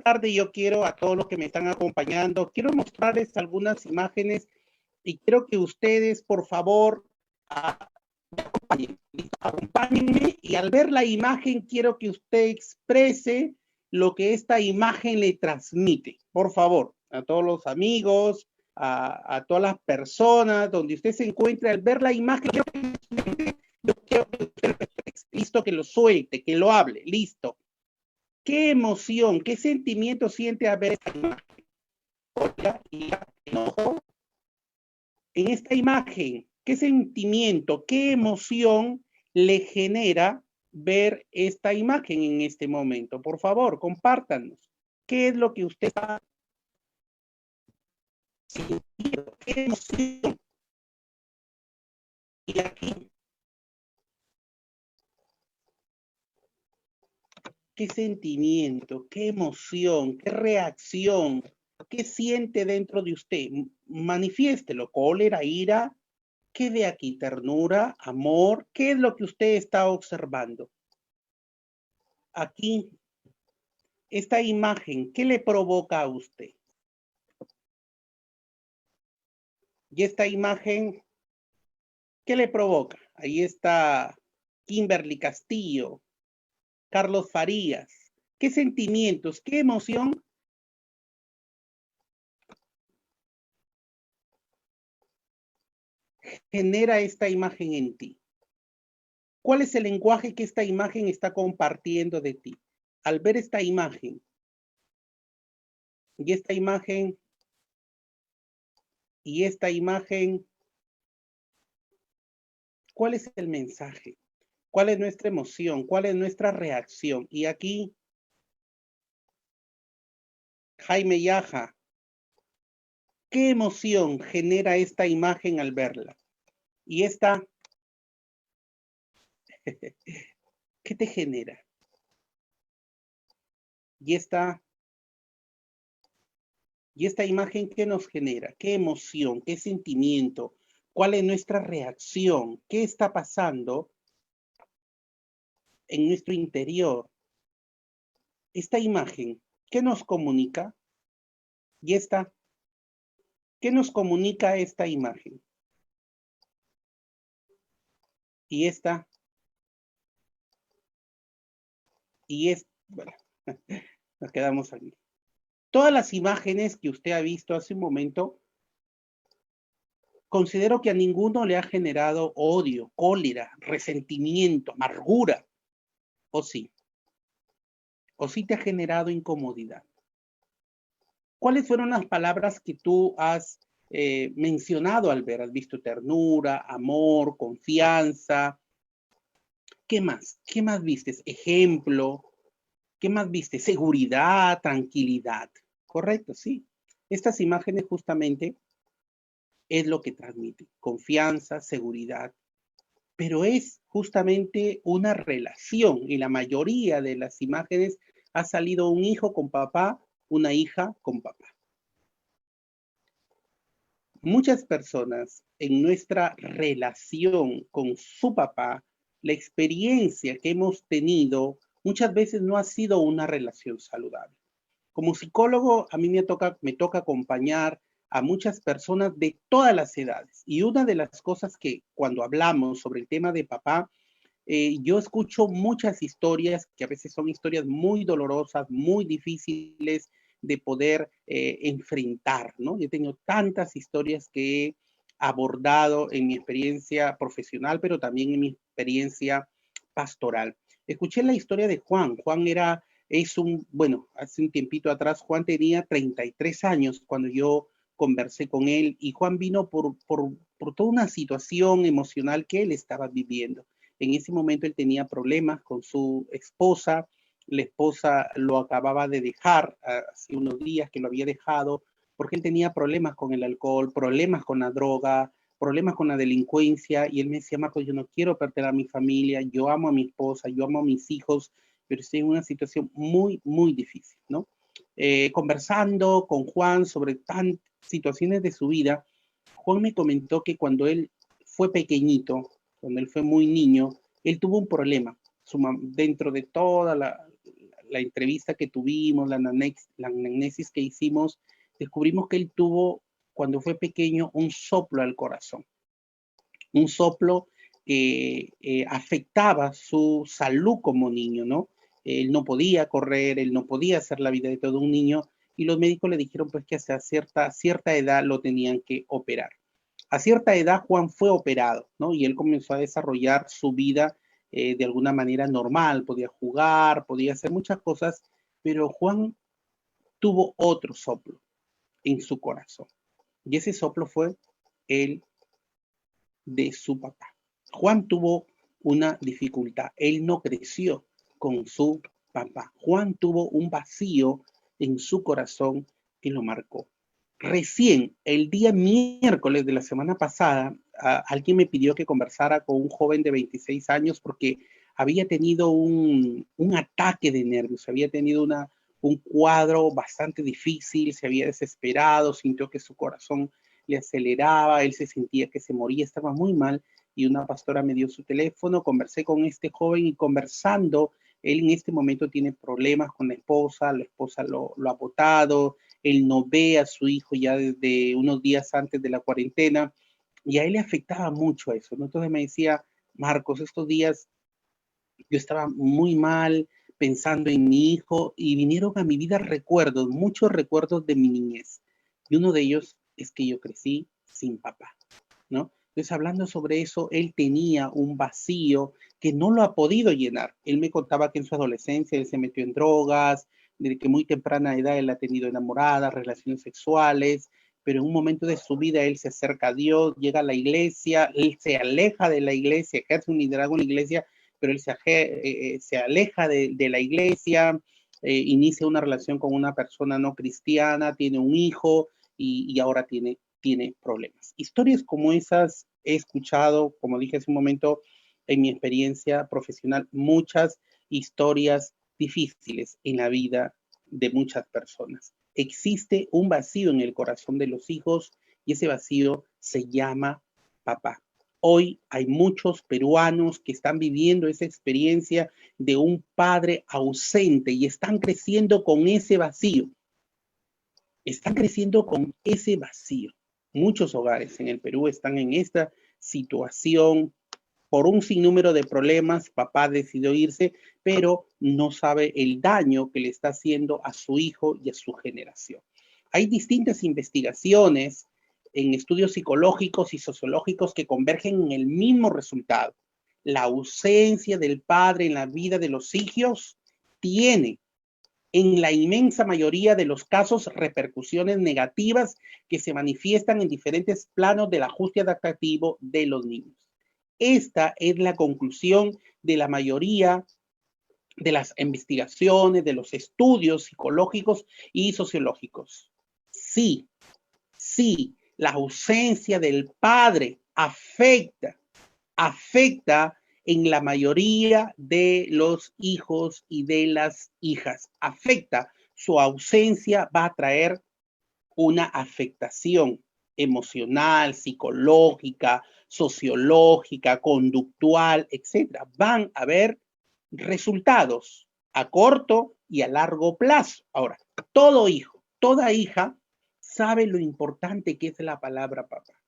tarde yo quiero, a todos los que me están acompañando, quiero mostrarles algunas imágenes y quiero que ustedes, por favor, acompáñenme, y al ver la imagen quiero que usted exprese lo que esta imagen le transmite. Por favor, a todos los amigos, a todas las personas donde usted se encuentre, al ver la imagen, yo quiero que usted, listo, que lo suelte, que lo hable, listo. ¿Qué emoción, qué sentimiento siente al ver esta imagen? Enojo. En esta imagen, ¿qué sentimiento, qué emoción le genera ver esta imagen en este momento? Por favor, compártanos. ¿Qué es lo que usted está sintiendo? ¿Qué emoción? Y aquí, ¿qué sentimiento, qué emoción, qué reacción, qué siente dentro de usted? Manifiéstelo, cólera, ira. ¿Qué de aquí? Ternura, amor. ¿Qué es lo que usted está observando? Aquí, esta imagen, ¿qué le provoca a usted? Y esta imagen, ¿qué le provoca? Ahí está Kimberly Castillo, Carlos Farías. ¿Qué sentimientos, qué emoción genera esta imagen en ti? ¿Cuál es el lenguaje que esta imagen está compartiendo de ti? Al ver esta imagen, y esta imagen, y esta imagen, ¿cuál es el mensaje? ¿Cuál es nuestra emoción? ¿Cuál es nuestra reacción? Y aquí, Jaime Yaja, ¿qué emoción genera esta imagen al verla? Y esta, ¿qué te genera? Y esta imagen, ¿qué nos genera? ¿Qué emoción? ¿Qué sentimiento? ¿Cuál es nuestra reacción? ¿Qué está pasando en nuestro interior? Esta imagen, ¿qué nos comunica? Y esta, ¿qué nos comunica esta imagen? Y esta, bueno, nos quedamos aquí. Todas las imágenes que usted ha visto hace un momento, considero que a ninguno le ha generado odio, cólera, resentimiento, amargura. ¿O sí? ¿O sí te ha generado incomodidad? ¿Cuáles fueron las palabras que tú has mencionado al ver? ¿Has visto ternura, amor, confianza? ¿Qué más? ¿Qué más vistes? Ejemplo. ¿Qué más viste? Seguridad, tranquilidad. Correcto, sí. Estas imágenes justamente es lo que transmite. Confianza, seguridad. Pero es justamente una relación. Y la mayoría de las imágenes ha salido un hijo con papá, una hija con papá. Muchas personas en nuestra relación con su papá, la experiencia que hemos tenido muchas veces no ha sido una relación saludable. Como psicólogo, a mí me toca acompañar a muchas personas de todas las edades. Y una de las cosas que cuando hablamos sobre el tema de papá, yo escucho muchas historias que a veces son historias muy dolorosas, muy difíciles de poder enfrentar, ¿no? Yo tengo tantas historias que he abordado en mi experiencia profesional, pero también en mi experiencia pastoral. Escuché la historia de Juan. Juan bueno, hace un tiempito atrás, Juan tenía 33 años cuando yo conversé con él, y Juan vino por toda una situación emocional que él estaba viviendo. En ese momento él tenía problemas con su esposa. La esposa lo acababa de dejar hace unos días que lo había dejado porque él tenía problemas con el alcohol, problemas con la droga, problemas con la delincuencia, y él me decía: Marcos, yo no quiero perder a mi familia, yo amo a mi esposa, yo amo a mis hijos, pero estoy en una situación muy, muy difícil, ¿no? Conversando con Juan sobre tantas situaciones de su vida, Juan me comentó que cuando él fue pequeñito, cuando él fue muy niño, él tuvo un problema dentro de toda la la entrevista que tuvimos, la anamnesis que hicimos, descubrimos que él tuvo, cuando fue pequeño, un soplo al corazón. Un soplo que afectaba su salud como niño, ¿no? Él no podía correr, él no podía hacer la vida de todo un niño, y los médicos le dijeron pues que hasta cierta edad lo tenían que operar. A cierta edad Juan fue operado, ¿no? Y él comenzó a desarrollar su vida de alguna manera normal, podía jugar, podía hacer muchas cosas, pero Juan tuvo otro soplo en su corazón. Y ese soplo fue el de su papá. Juan tuvo una dificultad. Él no creció con su papá. Juan tuvo un vacío en su corazón que lo marcó. Recién, el día miércoles de la semana pasada, alguien me pidió que conversara con un joven de 26 años porque había tenido un ataque de nervios, había tenido un cuadro bastante difícil, se había desesperado, sintió que su corazón le aceleraba, él se sentía que se moría, estaba muy mal, y una pastora me dio su teléfono, conversé con este joven y conversando, él en este momento tiene problemas con la esposa lo ha botado, él no ve a su hijo ya desde unos días antes de la cuarentena, y a él le afectaba mucho eso, ¿no? Entonces me decía, Marcos, estos días yo estaba muy mal pensando en mi hijo y vinieron a mi vida recuerdos, muchos recuerdos de mi niñez. Y uno de ellos es que yo crecí sin papá, ¿no? Entonces, hablando sobre eso, él tenía un vacío que no lo ha podido llenar. Él me contaba que en su adolescencia él se metió en drogas, de que muy temprana edad él ha tenido enamoradas, relaciones sexuales, pero en un momento de su vida él se acerca a Dios, llega a la iglesia, él se aleja de la iglesia, ejerce un liderazgo en la iglesia, pero él se aleja de la iglesia, inicia una relación con una persona no cristiana, tiene un hijo y ahora tiene problemas. Historias como esas he escuchado, como dije hace un momento, en mi experiencia profesional, muchas historias difíciles en la vida de muchas personas. Existe un vacío en el corazón de los hijos y ese vacío se llama papá. Hoy hay muchos peruanos que están viviendo esa experiencia de un padre ausente y están creciendo con ese vacío. Están creciendo con ese vacío. Muchos hogares en el Perú están en esta situación por un sinnúmero de problemas. Papá decidió irse, pero no sabe el daño que le está haciendo a su hijo y a su generación. Hay distintas investigaciones en estudios psicológicos y sociológicos que convergen en el mismo resultado. La ausencia del padre en la vida de los hijos tiene en la inmensa mayoría de los casos repercusiones negativas que se manifiestan en diferentes planos del ajuste adaptativo de los niños. Esta es la conclusión de la mayoría de las investigaciones, de los estudios psicológicos y sociológicos. Sí, la ausencia del padre afecta en la mayoría de los hijos y de las hijas. Afecta, su ausencia va a traer una afectación emocional, psicológica, sociológica, conductual, etc. Van a haber resultados a corto y a largo plazo. Ahora, todo hijo, toda hija sabe lo importante que es la palabra papá.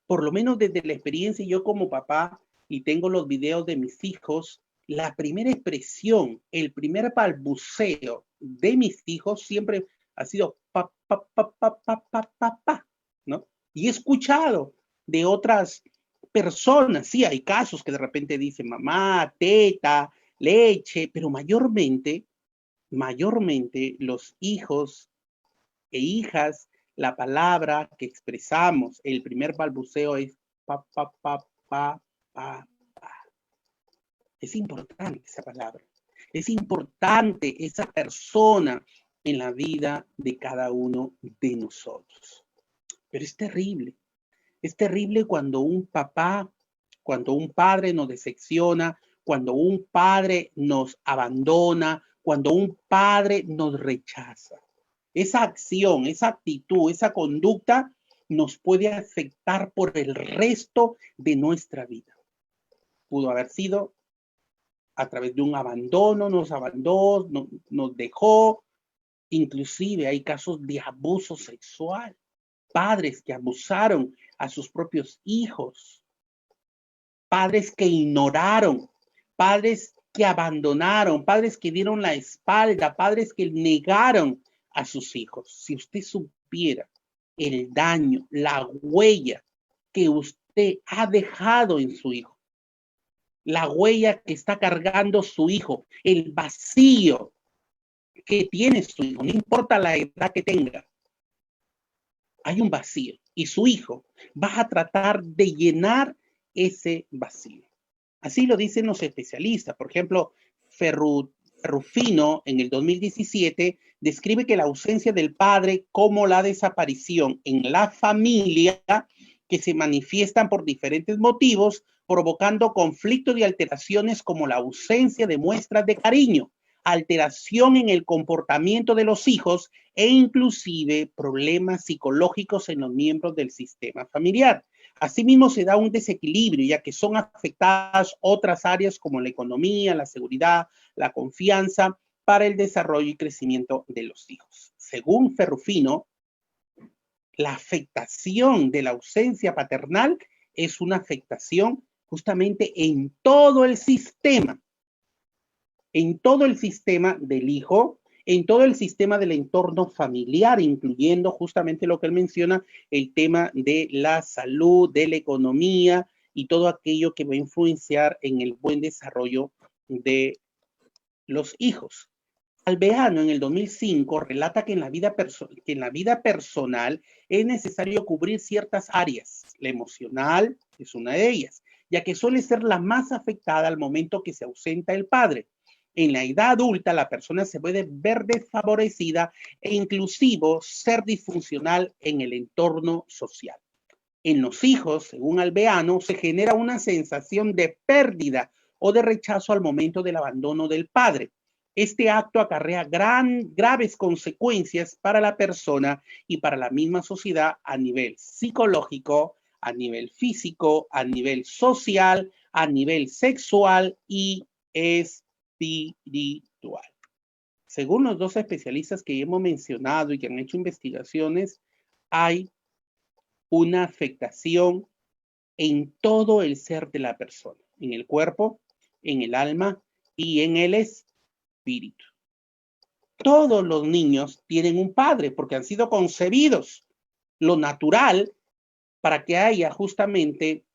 Por lo menos desde la experiencia, yo como papá, y tengo los videos de mis hijos, la primera expresión, el primer balbuceo de mis hijos siempre ha sido pa, pa, pa, pa, pa, pa, pa, pa, ¿no? Y he escuchado de otras personas, sí, hay casos que de repente dicen mamá, teta, leche, pero mayormente los hijos e hijas, la palabra que expresamos, el primer balbuceo es pa, pa, pa, pa, pa, pa. Es importante esa palabra. Es importante esa persona en la vida de cada uno de nosotros. Pero es terrible. Es terrible cuando un papá, cuando un padre nos decepciona, cuando un padre nos abandona, cuando un padre nos rechaza. Esa acción, esa actitud, esa conducta nos puede afectar por el resto de nuestra vida. Pudo haber sido a través de un abandono, nos abandonó, nos dejó. Inclusive hay casos de abuso sexual, padres que abusaron a sus propios hijos, padres que ignoraron, padres que abandonaron, padres que dieron la espalda, padres que negaron a sus hijos. Si usted supiera el daño, la huella que usted ha dejado en su hijo, la huella que está cargando su hijo, el vacío que tiene su hijo, no importa la edad que tenga, hay un vacío y su hijo va a tratar de llenar ese vacío. Así lo dicen los especialistas. Por ejemplo, Ferrufino en el 2017 describe que la ausencia del padre como la desaparición en la familia que se manifiestan por diferentes motivos, provocando conflictos y alteraciones como la ausencia de muestras de cariño, alteración en el comportamiento de los hijos e inclusive problemas psicológicos en los miembros del sistema familiar. Asimismo, se da un desequilibrio, ya que son afectadas otras áreas como la economía, la seguridad, la confianza para el desarrollo y crecimiento de los hijos. Según Ferrufino, la afectación de la ausencia paternal es una afectación justamente en todo el sistema del hijo, en todo el sistema del entorno familiar, incluyendo justamente lo que él menciona, el tema de la salud, de la economía y todo aquello que va a influenciar en el buen desarrollo de los hijos. Alveano en el 2005 relata que en la vida personal es necesario cubrir ciertas áreas. La emocional es una de ellas, ya que suele ser la más afectada al momento que se ausenta el padre. En la edad adulta, la persona se puede ver desfavorecida e inclusive ser disfuncional en el entorno social. En los hijos, según Alveano, se genera una sensación de pérdida o de rechazo al momento del abandono del padre. Este acto acarrea graves consecuencias para la persona y para la misma sociedad a nivel psicológico, a nivel físico, a nivel social, a nivel sexual y espiritual. Según los dos especialistas que hemos mencionado y que han hecho investigaciones, hay una afectación en todo el ser de la persona, en el cuerpo, en el alma y en el espíritu. Todos los niños tienen un padre porque han sido concebidos. Lo natural para que haya justamente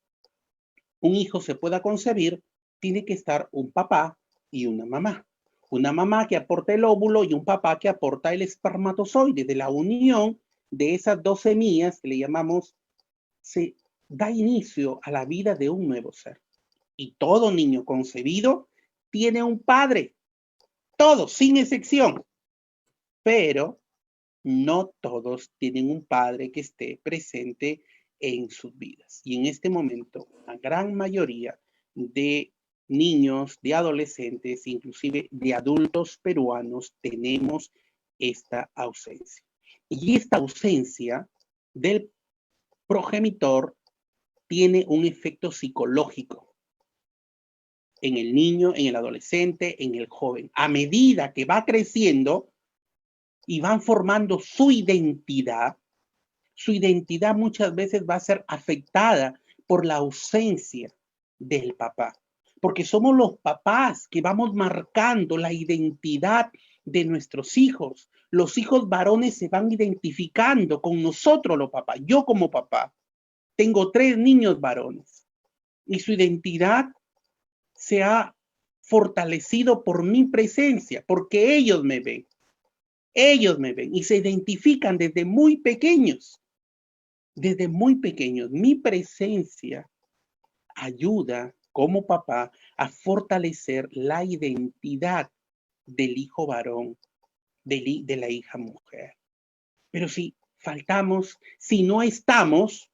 un hijo se pueda concebir, tiene que estar un papá y una mamá. Una mamá que aporta el óvulo y un papá que aporta el espermatozoide. De la unión de esas dos semillas que le llamamos, se da inicio a la vida de un nuevo ser. Y todo niño concebido tiene un padre. Todos, sin excepción. Pero no todos tienen un padre que esté presente en sus vidas. Y en este momento, la gran mayoría de niños, de adolescentes, inclusive de adultos peruanos, tenemos esta ausencia. Y esta ausencia del progenitor tiene un efecto psicológico en el niño, en el adolescente, en el joven. A medida que va creciendo y van formando su identidad muchas veces va a ser afectada por la ausencia del papá. Porque somos los papás que vamos marcando la identidad de nuestros hijos. Los hijos varones se van identificando con nosotros los papás. Yo como papá tengo 3 niños varones y su identidad se ha fortalecido por mi presencia, porque ellos me ven. Ellos me ven y se identifican desde muy pequeños. Desde muy pequeños. Mi presencia ayuda como papá a fortalecer la identidad del hijo varón, de la hija mujer. Pero si faltamos, si no estamos,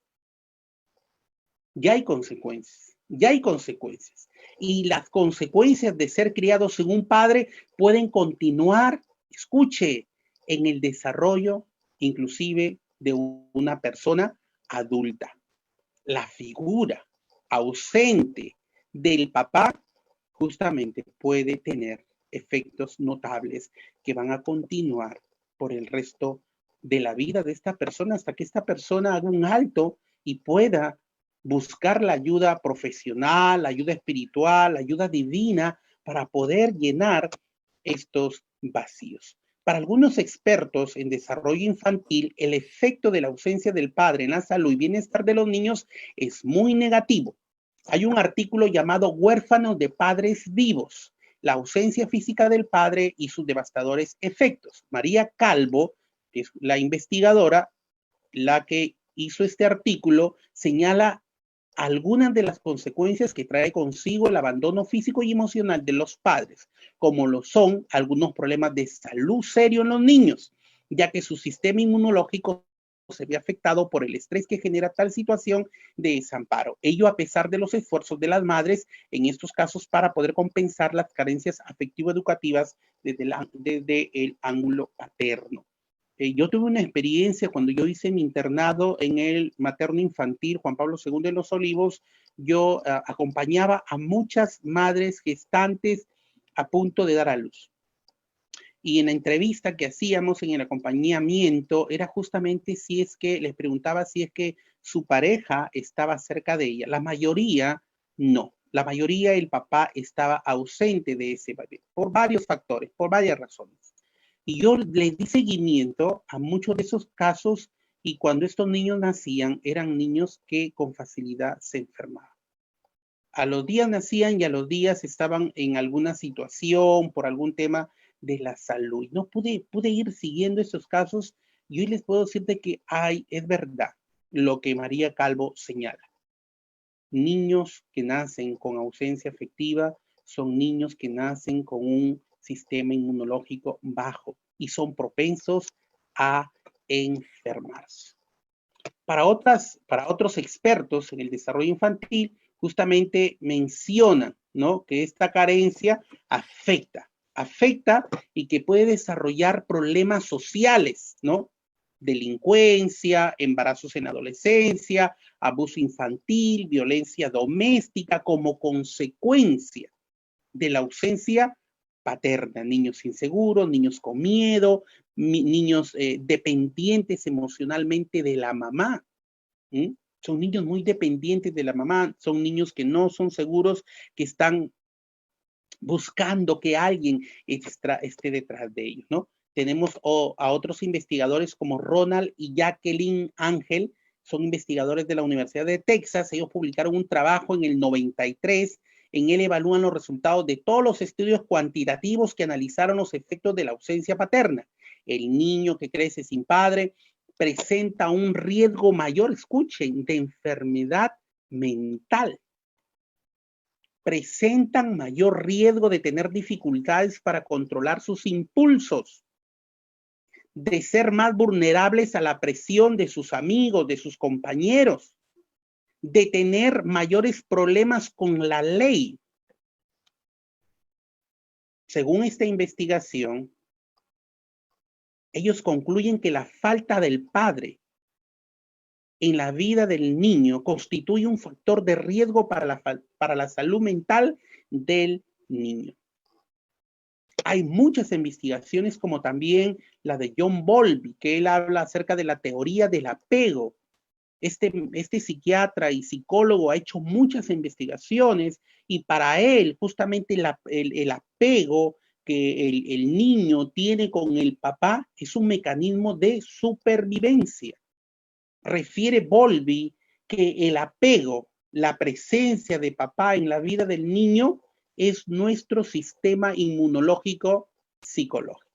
ya hay consecuencias. Ya hay consecuencias. Y las consecuencias de ser criados sin un padre pueden continuar, escuche, en el desarrollo inclusive de una persona adulta. La figura ausente del papá justamente puede tener efectos notables que van a continuar por el resto de la vida de esta persona hasta que esta persona haga un alto y pueda buscar la ayuda profesional, la ayuda espiritual, la ayuda divina para poder llenar estos vacíos. Para algunos expertos en desarrollo infantil, el efecto de la ausencia del padre en la salud y bienestar de los niños es muy negativo. Hay un artículo llamado Huérfanos de padres vivos, la ausencia física del padre y sus devastadores efectos. María Calvo, que es la investigadora, la que hizo este artículo, señala algunas de las consecuencias que trae consigo el abandono físico y emocional de los padres, como lo son algunos problemas de salud serio en los niños, ya que su sistema inmunológico se ve afectado por el estrés que genera tal situación de desamparo. Ello a pesar de los esfuerzos de las madres en estos casos para poder compensar las carencias afectivo-educativas desde el ángulo paterno. Yo tuve una experiencia cuando yo hice mi internado en el materno infantil Juan Pablo II de los Olivos. Yo acompañaba a muchas madres gestantes a punto de dar a luz. Y en la entrevista que hacíamos en el acompañamiento era justamente si es que les preguntaba si es que su pareja estaba cerca de ella. La mayoría no. La mayoría el papá estaba ausente de ese bebé por varios factores, por varias razones. Y yo les di seguimiento a muchos de esos casos y cuando estos niños nacían eran niños que con facilidad se enfermaban. A los días nacían y a los días estaban en alguna situación por algún tema de la salud. No pude ir siguiendo esos casos y hoy les puedo decir de que es verdad lo que María Calvo señala. Niños que nacen con ausencia afectiva son niños que nacen con un sistema inmunológico bajo y son propensos a enfermarse. Para otros expertos en el desarrollo infantil, justamente mencionan, ¿no?, que esta carencia afecta y que puede desarrollar problemas sociales, ¿no? Delincuencia, embarazos en adolescencia, abuso infantil, violencia doméstica como consecuencia de la ausencia paterna, niños inseguros, niños con miedo, niños dependientes emocionalmente de la mamá. Son niños muy dependientes de la mamá, son niños que no son seguros, que están buscando que alguien esté detrás de ellos, ¿no? Tenemos a otros investigadores como Ronald y Jacqueline Ángel, son investigadores de la Universidad de Texas. Ellos publicaron un trabajo en el 93. En él evalúan los resultados de todos los estudios cuantitativos que analizaron los efectos de la ausencia paterna. El niño que crece sin padre presenta un riesgo mayor, escuchen, de enfermedad mental. Presentan mayor riesgo de tener dificultades para controlar sus impulsos, de ser más vulnerables a la presión de sus amigos, de sus compañeros, de tener mayores problemas con la ley. Según esta investigación, ellos concluyen que la falta del padre en la vida del niño constituye un factor de riesgo para la salud mental del niño. Hay muchas investigaciones, como también la de John Bowlby, que él habla acerca de la teoría del apego. Este psiquiatra y psicólogo ha hecho muchas investigaciones y para él justamente el apego que el niño tiene con el papá es un mecanismo de supervivencia. Refiere Bowlby que el apego, la presencia de papá en la vida del niño es nuestro sistema inmunológico psicológico.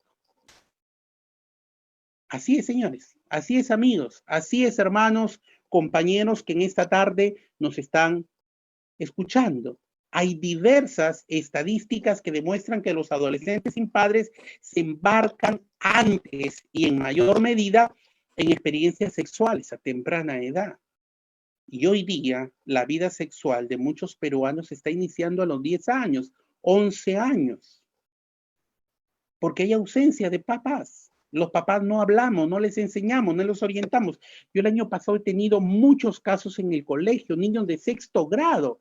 Así es, señores, así es, amigos, así es, hermanos, compañeros que en esta tarde nos están escuchando. Hay diversas estadísticas que demuestran que los adolescentes sin padres se embarcan antes y en mayor medida en experiencias sexuales a temprana edad. Y hoy día la vida sexual de muchos peruanos está iniciando a los 10 años, 11 años, porque hay ausencia de papás. Los papás no hablamos, no les enseñamos, no los orientamos. Yo el año pasado he tenido muchos casos en el colegio, niños de 6º grado,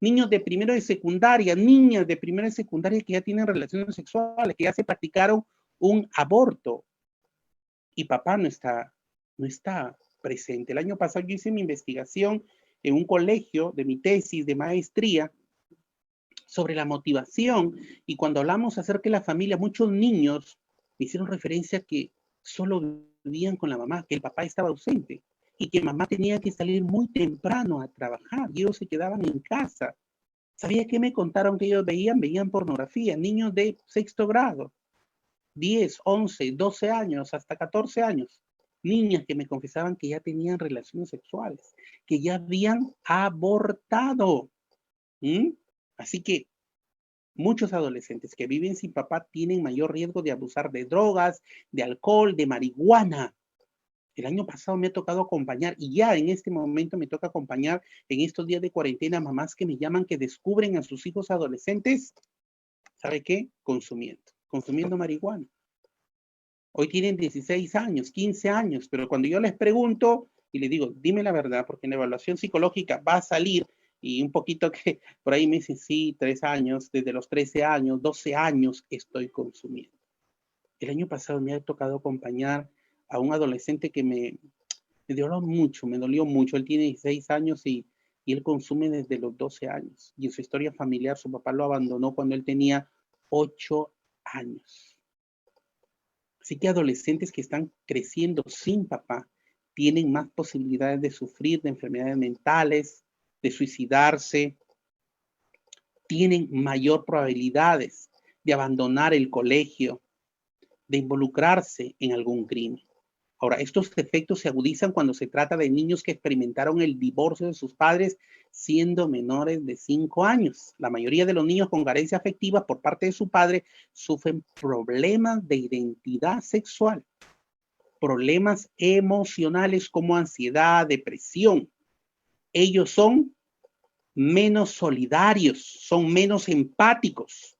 niños de primero de secundaria, niñas de primero de secundaria que ya tienen relaciones sexuales, que ya se practicaron un aborto y papá no está presente. El año pasado yo hice mi investigación en un colegio de mi tesis de maestría sobre la motivación y cuando hablamos acerca de la familia, muchos niños me hicieron referencia a que solo vivían con la mamá, que el papá estaba ausente y que mamá tenía que salir muy temprano a trabajar y ellos se quedaban en casa. ¿Sabía qué me contaron que ellos veían? Veían pornografía, niños de sexto grado, 10, 11, 12 años, hasta 14 años. Niñas que me confesaban que ya tenían relaciones sexuales, que ya habían abortado. ¿Mm? Así que muchos adolescentes que viven sin papá tienen mayor riesgo de abusar de drogas, de alcohol, de marihuana. El año pasado me ha tocado acompañar y ya en este momento me toca acompañar en estos días de cuarentena mamás que me llaman que descubren a sus hijos adolescentes, ¿sabe qué? Consumiendo marihuana. Hoy tienen 16 años, 15 años, pero cuando yo les pregunto y les digo, dime la verdad, porque en la evaluación psicológica va a salir y un poquito que por ahí me dicen, sí, 3 años, desde los 13 años, 12 años estoy consumiendo. El año pasado me ha tocado acompañar a un adolescente que me dolió mucho, me dolió mucho. Él tiene 16 años y él consume desde los 12 años. Y en su historia familiar, su papá lo abandonó cuando él tenía 8 años. Así que adolescentes que están creciendo sin papá tienen más posibilidades de sufrir de enfermedades mentales, de suicidarse, tienen mayor probabilidades de abandonar el colegio, de involucrarse en algún crimen. Ahora, estos efectos se agudizan cuando se trata de niños que experimentaron el divorcio de sus padres siendo menores de 5 años. La mayoría de los niños con carencia afectiva por parte de su padre sufren problemas de identidad sexual, problemas emocionales como ansiedad, depresión. Ellos son menos solidarios, son menos empáticos,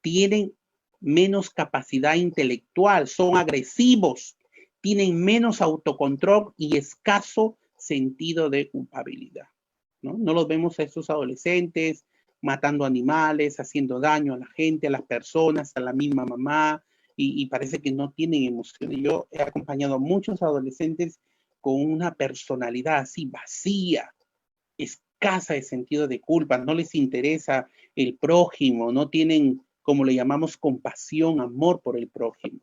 tienen menos capacidad intelectual, son agresivos, tienen menos autocontrol y escaso sentido de culpabilidad. No los vemos a estos adolescentes matando animales, haciendo daño a la gente, a las personas, a la misma mamá, y parece que no tienen emociones. Yo he acompañado a muchos adolescentes con una personalidad así vacía, escasa de sentido de culpa, no les interesa el prójimo, no tienen, como le llamamos, compasión, amor por el prójimo.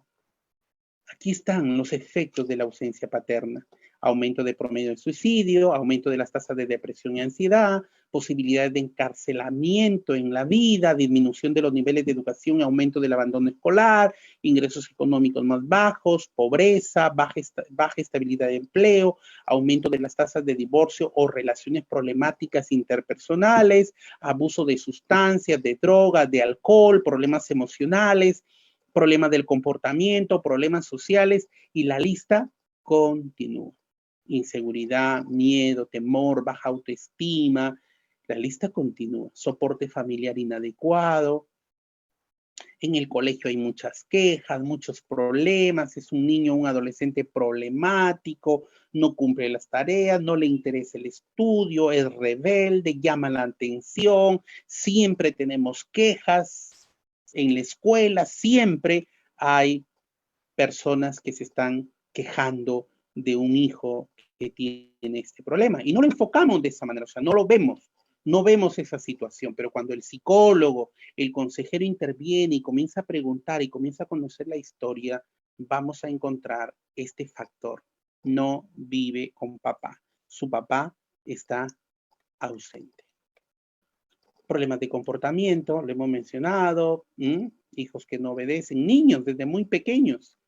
Aquí están los efectos de la ausencia paterna. Aumento de promedio de suicidio, aumento de las tasas de depresión y ansiedad, posibilidades de encarcelamiento en la vida, disminución de los niveles de educación, aumento del abandono escolar, ingresos económicos más bajos, pobreza, baja estabilidad de empleo, aumento de las tasas de divorcio o relaciones problemáticas interpersonales, abuso de sustancias, de drogas, de alcohol, problemas emocionales, problemas del comportamiento, problemas sociales y la lista continúa. Inseguridad, miedo, temor, baja autoestima, la lista continúa. Soporte familiar inadecuado. En el colegio hay muchas quejas, muchos problemas, es un niño, un adolescente problemático, no cumple las tareas, no le interesa el estudio, es rebelde, llama la atención, siempre tenemos quejas. En la escuela siempre hay personas que se están quejando de un hijo que tiene este problema. Y no lo enfocamos de esa manera, o sea, no lo vemos, no vemos esa situación, pero cuando el psicólogo, el consejero interviene y comienza a preguntar y comienza a conocer la historia, vamos a encontrar este factor. No vive con papá. Su papá está ausente. Problemas de comportamiento, lo hemos mencionado, hijos que no obedecen, niños desde muy pequeños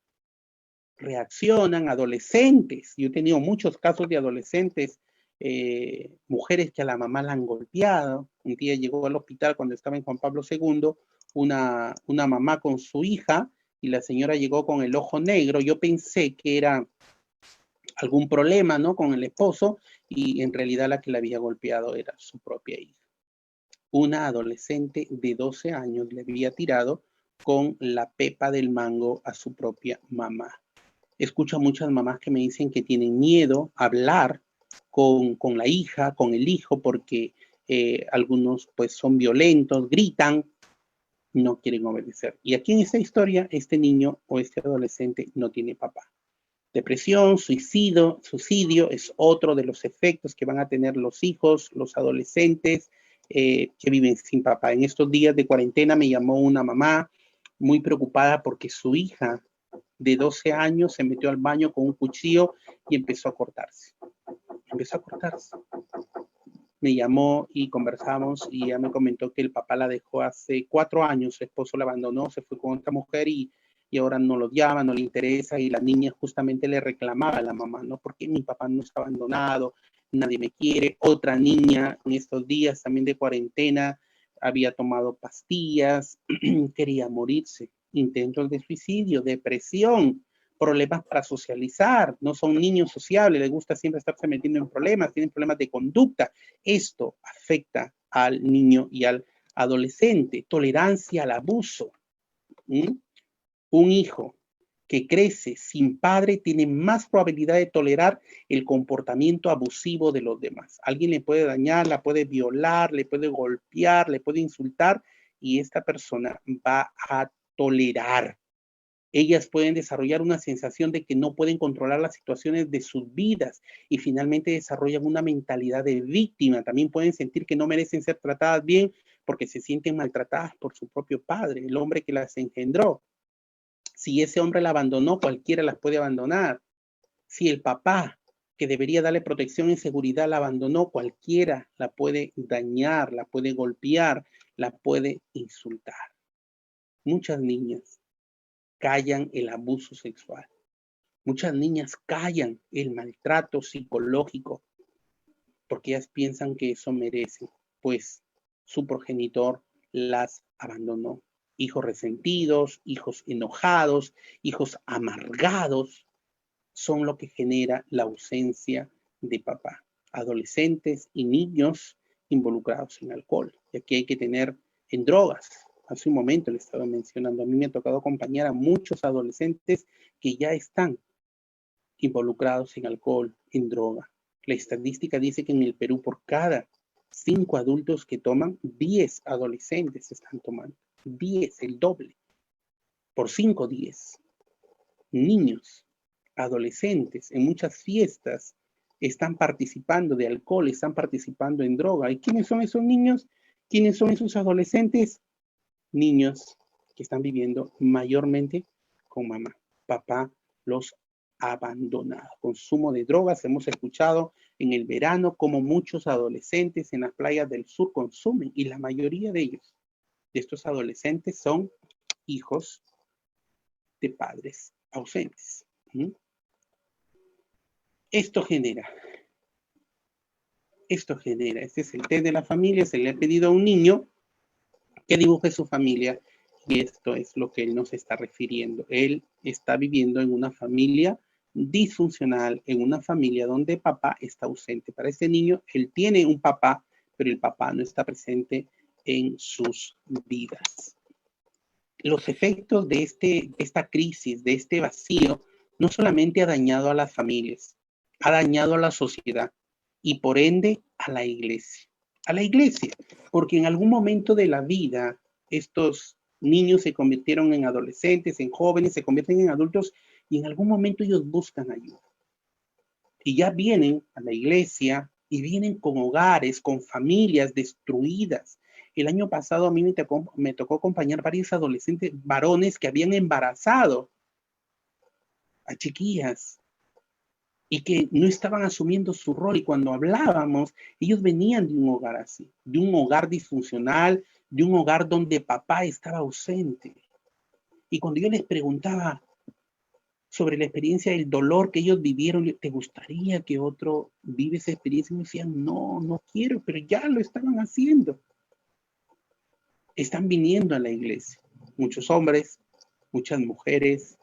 reaccionan, adolescentes. Yo he tenido muchos casos de adolescentes, mujeres que a la mamá la han golpeado. Un día llegó al hospital cuando estaba en Juan Pablo II, una mamá con su hija y la señora llegó con el ojo negro. Yo pensé que era algún problema, ¿no?, con el esposo y en realidad la que la había golpeado era su propia hija. Una adolescente de 12 años le había tirado con la pepa del mango a su propia mamá. Escucho a muchas mamás que me dicen que tienen miedo a hablar con la hija, con el hijo, porque algunos pues son violentos, gritan, no quieren obedecer. Y aquí en esta historia, este niño o este adolescente no tiene papá. Depresión, suicidio es otro de los efectos que van a tener los hijos, los adolescentes que viven sin papá. En estos días de cuarentena me llamó una mamá muy preocupada porque su hija de 12 años se metió al baño con un cuchillo y empezó a cortarse. Me llamó y conversamos y ella me comentó que el papá la dejó hace 4 años, su esposo la abandonó, se fue con otra mujer y ahora no lo llama, no le interesa y la niña justamente le reclamaba a la mamá, ¿no? Porque mi papá no está abandonado, nadie me quiere. Otra niña en estos días también de cuarentena había tomado pastillas, quería morirse, intentos de suicidio, depresión, problemas para socializar, no son niños sociables, les gusta siempre estarse metiendo en problemas, tienen problemas de conducta. Esto afecta al niño y al adolescente. Tolerancia al abuso. Un hijo que crece sin padre tiene más probabilidad de tolerar el comportamiento abusivo de los demás. Alguien le puede dañar, la puede violar, le puede golpear, le puede insultar y esta persona va a tolerar. Ellas pueden desarrollar una sensación de que no pueden controlar las situaciones de sus vidas y finalmente desarrollan una mentalidad de víctima. También pueden sentir que no merecen ser tratadas bien porque se sienten maltratadas por su propio padre, el hombre que las engendró. Si ese hombre la abandonó, cualquiera las puede abandonar. Si el papá, que debería darle protección y seguridad, la abandonó, cualquiera la puede dañar, la puede golpear, la puede insultar. Muchas niñas callan el abuso sexual. Muchas niñas callan el maltrato psicológico porque ellas piensan que eso merece, pues su progenitor las abandonó. Hijos resentidos, hijos enojados, hijos amargados son lo que genera la ausencia de papá. Adolescentes y niños involucrados en alcohol. Y aquí hay que tener en drogas. Hace un momento le estaba mencionando, a mí me ha tocado acompañar a muchos adolescentes que ya están involucrados en alcohol, en droga. La estadística dice que en el Perú por cada 5 adultos que toman, 10 adolescentes están tomando. 10, el doble. Por 5, 10. Niños, adolescentes, en muchas fiestas están participando de alcohol, están participando en droga. ¿Y quiénes son esos niños? ¿Quiénes son esos adolescentes? Niños que están viviendo mayormente con mamá. Papá los abandonado. Consumo de drogas. Hemos escuchado en el verano cómo muchos adolescentes en las playas del sur consumen y la mayoría de ellos, de estos adolescentes, son hijos de padres ausentes. Esto genera, este es el test de la familia, se le ha pedido a un niño que dibuje su familia y esto es lo que él nos está refiriendo. Él está viviendo en una familia disfuncional, en una familia donde papá está ausente. Para este niño, él tiene un papá, pero el papá no está presente en sus vidas. Los efectos de esta crisis, de este vacío, no solamente ha dañado a las familias, ha dañado a la sociedad y por ende a la iglesia. A la iglesia, porque en algún momento de la vida estos niños se convirtieron en adolescentes, en jóvenes, se convierten en adultos y en algún momento ellos buscan ayuda. Y ya vienen a la iglesia y vienen con hogares, con familias destruidas. El año pasado a mí me tocó acompañar varios adolescentes varones que habían embarazado a chiquillas y que no estaban asumiendo su rol. Y cuando hablábamos, ellos venían de un hogar así, de un hogar disfuncional, de un hogar donde papá estaba ausente. Y cuando yo les preguntaba sobre la experiencia del dolor que ellos vivieron, ¿te gustaría que otro vive esa experiencia? Y me decían, no, no quiero, pero ya lo estaban haciendo. Están viniendo a la iglesia. Muchos hombres, muchas mujeres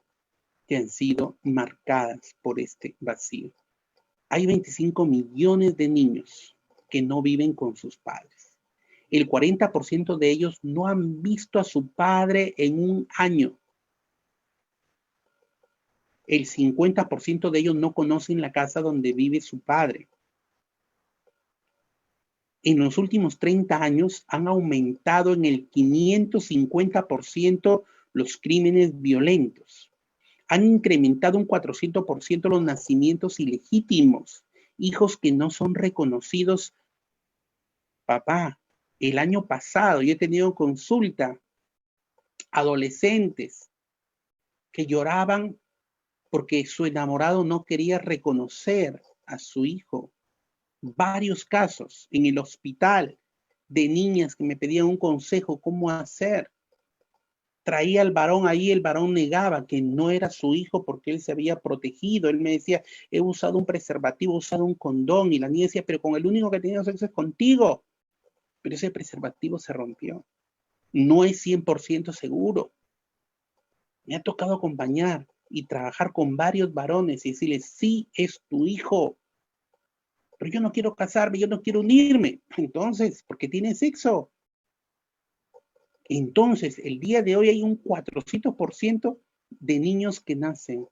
que han sido marcadas por este vacío. Hay 25 millones de niños que no viven con sus padres. El 40% de ellos no han visto a su padre en un año. El 50% de ellos no conocen la casa donde vive su padre. en los últimos 30 años han aumentado en el 550% los crímenes violentos. Han incrementado un 400% los nacimientos ilegítimos, hijos que no son reconocidos. Papá, el año pasado yo he tenido consulta, adolescentes que lloraban porque su enamorado no quería reconocer a su hijo. Varios casos en el hospital de niñas que me pedían un consejo, cómo hacer. Traía al varón ahí, el varón negaba que no era su hijo porque él se había protegido. Él me decía, he usado un preservativo, he usado un condón. Y la niña decía, pero con el único que he tenido sexo es contigo. Pero ese preservativo se rompió. No es 100% seguro. Me ha tocado acompañar y trabajar con varios varones y decirles, sí, es tu hijo, pero yo no quiero casarme, yo no quiero unirme. Entonces, ¿por qué tiene sexo? Entonces, el día de hoy hay un 400% de niños que nacen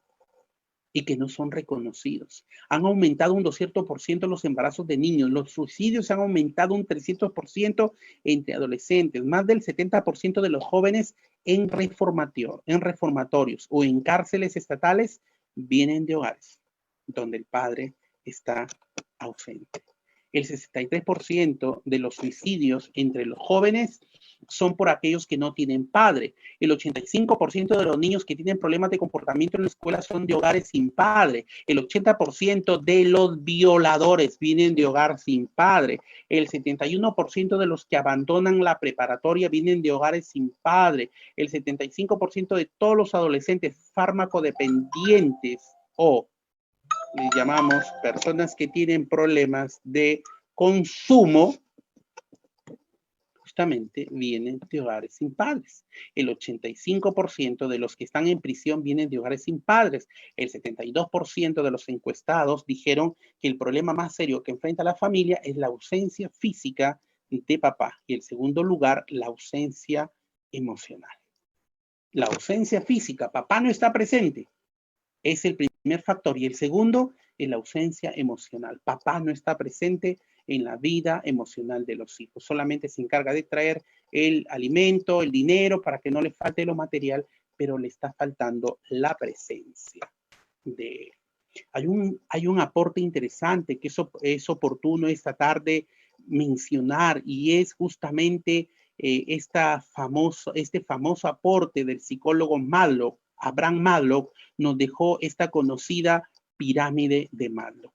y que no son reconocidos. Han aumentado un 200% los embarazos de niños, los suicidios han aumentado un 300% entre adolescentes, más del 70% de los jóvenes en reformatorios o en cárceles estatales vienen de hogares donde el padre está ausente. El 63% de los suicidios entre los jóvenes son por aquellos que no tienen padre. El 85% de los niños que tienen problemas de comportamiento en la escuela son de hogares sin padre. El 80% de los violadores vienen de hogar sin padre. El 71% de los que abandonan la preparatoria vienen de hogares sin padre. El 75% de todos los adolescentes fármacodependientes o les llamamos personas que tienen problemas de consumo, justamente vienen de hogares sin padres. El 85% de los que están en prisión vienen de hogares sin padres. El 72% de los encuestados dijeron que el problema más serio que enfrenta la familia es la ausencia física de papá. Y en segundo lugar, la ausencia emocional. La ausencia física, papá no está presente, es el primer factor. Y el segundo es la ausencia emocional. Papá no está presente en la vida emocional de los hijos. Solamente se encarga de traer el alimento, el dinero, para que no le falte lo material, pero le está faltando la presencia de él. Hay un aporte interesante que es oportuno esta tarde mencionar, y es justamente este famoso aporte del psicólogo Maslow. Abraham Maslow nos dejó esta conocida pirámide de Maslow.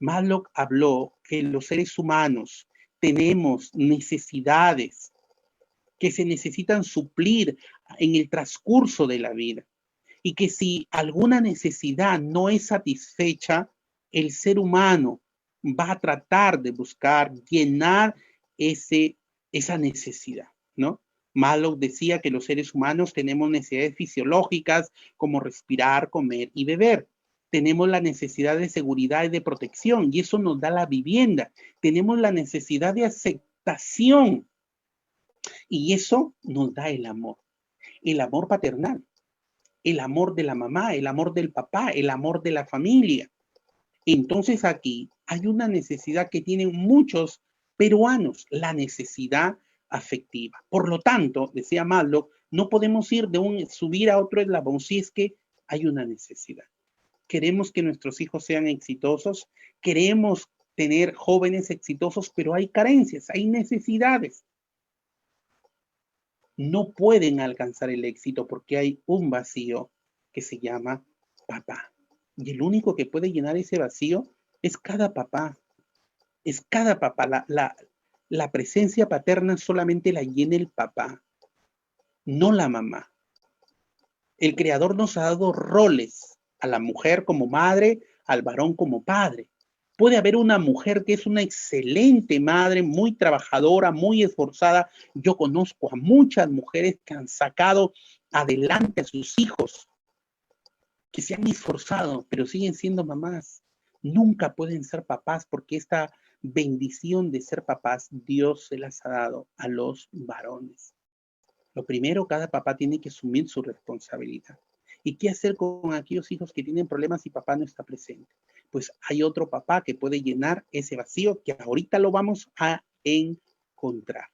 Maslow habló que los seres humanos tenemos necesidades que se necesitan suplir en el transcurso de la vida, y que si alguna necesidad no es satisfecha, el ser humano va a tratar de buscar llenar esa necesidad, ¿no? Maslow decía que los seres humanos tenemos necesidades fisiológicas como respirar, comer y beber. Tenemos la necesidad de seguridad y de protección, y eso nos da la vivienda. Tenemos la necesidad de aceptación, y eso nos da el amor paternal, el amor de la mamá, el amor del papá, el amor de la familia. Entonces aquí hay una necesidad que tienen muchos peruanos, la necesidad afectiva. Por lo tanto, decía Maslow, no podemos ir subir a otro eslabón si es que hay una necesidad. Queremos que nuestros hijos sean exitosos, queremos tener jóvenes exitosos, pero hay carencias, hay necesidades. No pueden alcanzar el éxito porque hay un vacío que se llama papá. Y el único que puede llenar ese vacío es cada papá. Es cada papá. La presencia paterna solamente la llena el papá, no la mamá. El Creador nos ha dado roles, a la mujer como madre, al varón como padre. Puede haber una mujer que es una excelente madre, muy trabajadora, muy esforzada. Yo conozco a muchas mujeres que han sacado adelante a sus hijos, que se han esforzado, pero siguen siendo mamás. Nunca pueden ser papás porque esta bendición de ser papás, Dios se las ha dado a los varones. Lo primero, cada papá tiene que asumir su responsabilidad. ¿Y qué hacer con aquellos hijos que tienen problemas y papá no está presente? Pues hay otro papá que puede llenar ese vacío, que ahorita lo vamos a encontrar.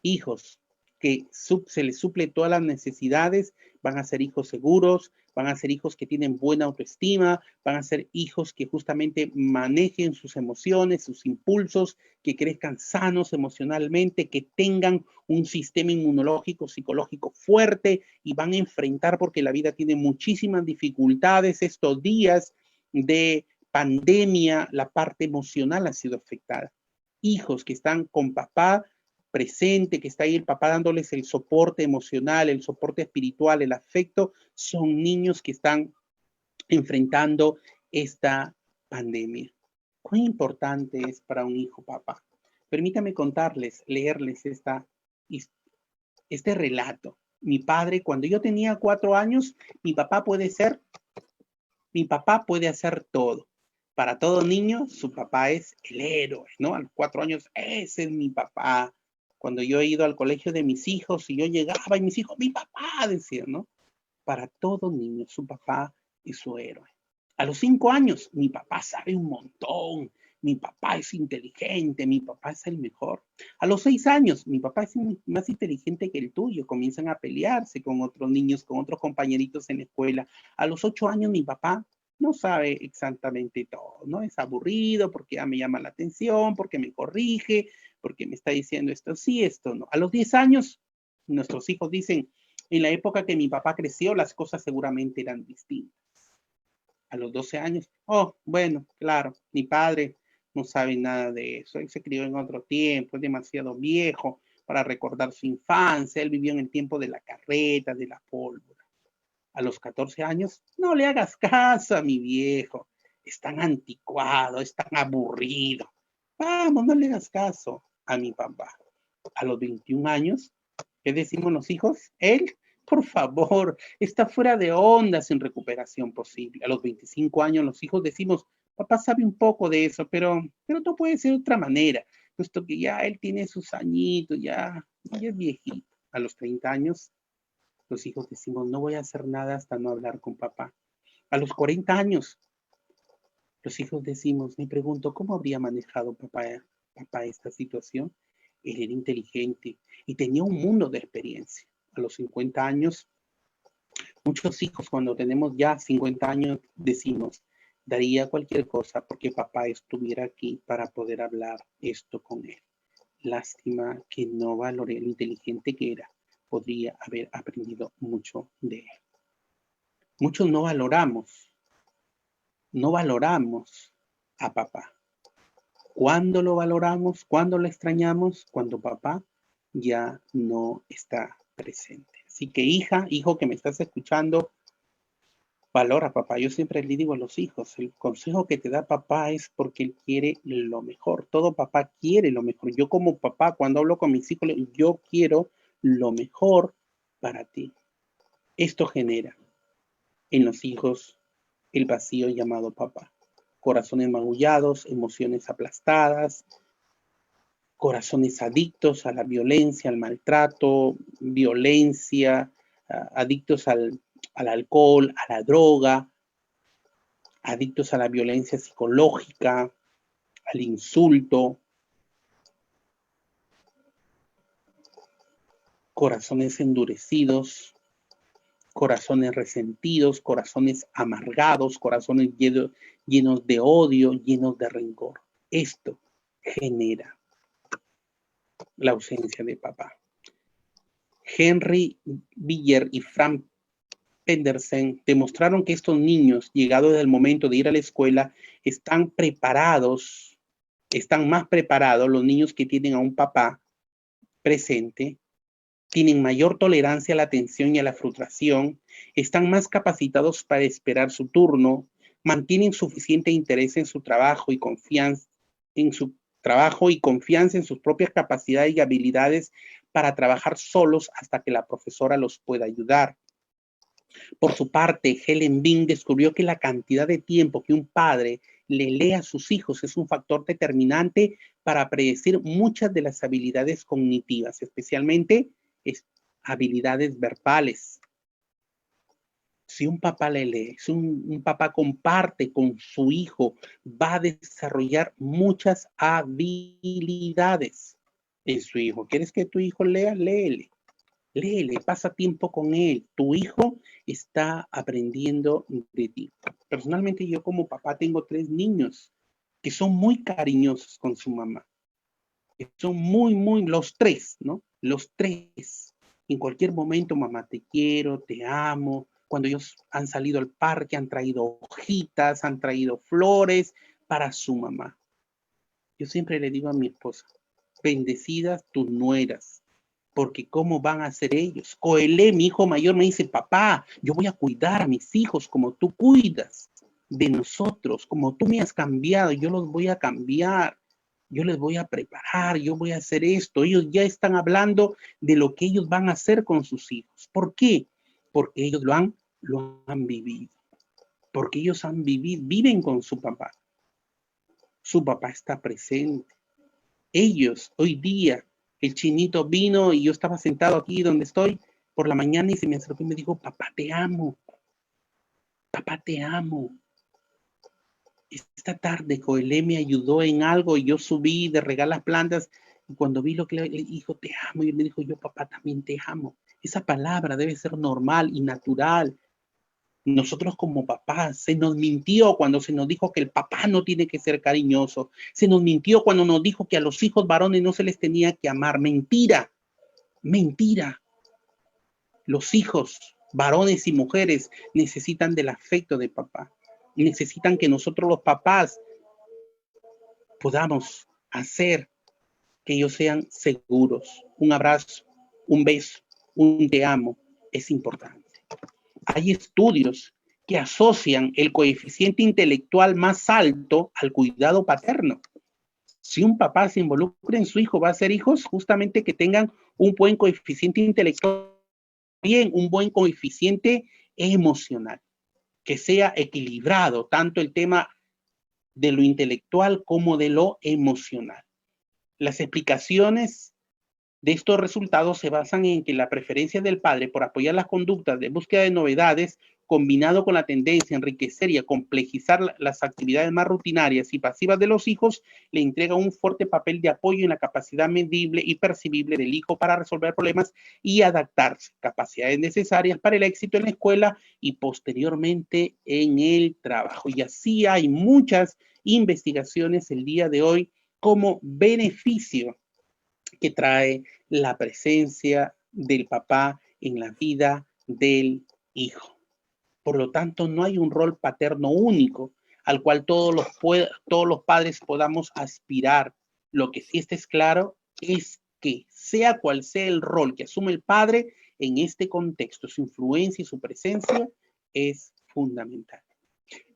Hijos que se les suple todas las necesidades, van a ser hijos seguros, van a ser hijos que tienen buena autoestima, van a ser hijos que justamente manejen sus emociones, sus impulsos, que crezcan sanos emocionalmente, que tengan un sistema inmunológico, psicológico fuerte y van a enfrentar, porque la vida tiene muchísimas dificultades estos días de pandemia, la parte emocional ha sido afectada. Hijos que están con papá presente, que está ahí el papá dándoles el soporte emocional, el soporte espiritual, el afecto, son niños que están enfrentando esta pandemia. ¿Cuán importante es para un hijo, papá? Permítame contarles, leerles este relato. Mi padre, cuando yo tenía 4 años, mi papá puede hacer todo. Para todo niño, su papá es el héroe, ¿no? A los 4 años, ese es mi papá. Cuando yo he ido al colegio de mis hijos y yo llegaba y mis hijos, mi papá, decían, ¿no? Para todo niño, su papá es su héroe. A los 5 años, mi papá sabe un montón, mi papá es inteligente, mi papá es el mejor. A los 6 años, mi papá es más inteligente que el tuyo, comienzan a pelearse con otros niños, con otros compañeritos en la escuela. A los 8 años, mi papá no sabe exactamente todo, ¿no? Es aburrido porque ya me llama la atención, porque me corrige, porque me está diciendo esto sí, esto no. A los 10 años, nuestros hijos dicen, en la época que mi papá creció, las cosas seguramente eran distintas. A los 12 años, oh, bueno, claro, mi padre no sabe nada de eso. Él se crió en otro tiempo, es demasiado viejo para recordar su infancia. Él vivió en el tiempo de la carreta, de la pólvora. A los 14 años, no le hagas caso a mi viejo. Es tan anticuado, es tan aburrido. Vamos, no le hagas caso a mi papá. A los 21 años, ¿qué decimos los hijos? Él, por favor, está fuera de onda, sin recuperación posible. A los 25 años los hijos decimos, papá sabe un poco de eso, pero no puede ser de otra manera, puesto que ya él tiene sus añitos, ya es viejito. A los 30 años, los hijos decimos, no voy a hacer nada hasta no hablar con papá. A los 40 años, los hijos decimos, me pregunto, ¿cómo habría manejado papá esta situación? Él era inteligente y tenía un mundo de experiencia. A los 50 años, muchos hijos cuando tenemos ya 50 años decimos, daría cualquier cosa porque papá estuviera aquí para poder hablar esto con él. Lástima que no valoré lo inteligente que era. Podría haber aprendido mucho de él. Muchos no valoramos a papá. ¿Cuándo lo valoramos? ¿Cuándo lo extrañamos? Cuando papá ya no está presente. Así que hija, hijo que me estás escuchando, valora a papá. Yo siempre le digo a los hijos, el consejo que te da papá es porque él quiere lo mejor. Todo papá quiere lo mejor. Yo como papá, cuando hablo con mis hijos, yo quiero lo mejor para ti. Esto genera en los hijos el vacío llamado papá. Corazones magullados, emociones aplastadas, corazones adictos a la violencia, al maltrato, violencia, adictos al alcohol, a la droga, adictos a la violencia psicológica, al insulto, corazones endurecidos, corazones resentidos, corazones amargados, corazones llenos de odio, llenos de rencor. Esto genera la ausencia de papá. Henry Biller y Frank Pedersen demostraron que estos niños, llegados el momento de ir a la escuela, están más preparados, los niños que tienen a un papá presente, tienen mayor tolerancia a la tensión y a la frustración, están más capacitados para esperar su turno, mantienen suficiente interés en su trabajo y confianza en sus propias capacidades y habilidades para trabajar solos hasta que la profesora los pueda ayudar. Por su parte, Helen Bean descubrió que la cantidad de tiempo que un padre le lee a sus hijos es un factor determinante para predecir muchas de las habilidades cognitivas, especialmente habilidades verbales. Si un papá le lee, si un papá comparte con su hijo, va a desarrollar muchas habilidades. en su hijo. ¿Quieres que tu hijo lea? Léele. Léele, pasa tiempo con él. Tu hijo está aprendiendo de ti. Personalmente, yo como papá tengo 3 niños que son muy cariñosos con su mamá. Que son los 3, ¿no? Los 3. En cualquier momento, mamá, te quiero, te amo. Cuando ellos han salido al parque, han traído hojitas, han traído flores para su mamá. Yo siempre le digo a mi esposa, bendecidas tus nueras, porque ¿cómo van a ser ellos? Coelé, mi hijo mayor, me dice, papá, yo voy a cuidar a mis hijos como tú cuidas de nosotros, como tú me has cambiado, yo los voy a cambiar, yo les voy a preparar, yo voy a hacer esto. Ellos ya están hablando de lo que ellos van a hacer con sus hijos. ¿Por qué? Porque ellos lo han vivido, porque ellos han vivido, viven con su papá. Su papá está presente. Ellos, hoy día, el chinito vino y yo estaba sentado aquí donde estoy por la mañana y se me acercó y me dijo, papá, te amo. Papá, te amo. Esta tarde Joelé me ayudó en algo y yo subí de regar las plantas y cuando vi lo que le dijo, te amo, y él me dijo, yo papá también te amo. Esa palabra debe ser normal y natural. Nosotros como papás, se nos mintió cuando se nos dijo que el papá no tiene que ser cariñoso. Se nos mintió cuando nos dijo que a los hijos varones no se les tenía que amar. Mentira, mentira. Los hijos, varones y mujeres, necesitan del afecto de papá. Necesitan que nosotros los papás podamos hacer que ellos sean seguros. Un abrazo, un beso, un te amo es importante. Hay estudios que asocian el coeficiente intelectual más alto al cuidado paterno. Si un papá se involucra en su hijo, va a ser hijos justamente que tengan un buen coeficiente intelectual, bien un buen coeficiente emocional, que sea equilibrado tanto el tema de lo intelectual como de lo emocional. Las explicaciones de estos resultados se basan en que la preferencia del padre por apoyar las conductas de búsqueda de novedades, combinado con la tendencia a enriquecer y a complejizar las actividades más rutinarias y pasivas de los hijos, le entrega un fuerte papel de apoyo en la capacidad medible y percibible del hijo para resolver problemas y adaptarse, capacidades necesarias para el éxito en la escuela y posteriormente en el trabajo. Y así hay muchas investigaciones el día de hoy como beneficio que trae la presencia del papá en la vida del hijo. Por lo tanto, no hay un rol paterno único al cual todos los padres podamos aspirar. Lo que sí está claro es que sea cual sea el rol que asume el padre en este contexto, su influencia y su presencia es fundamental,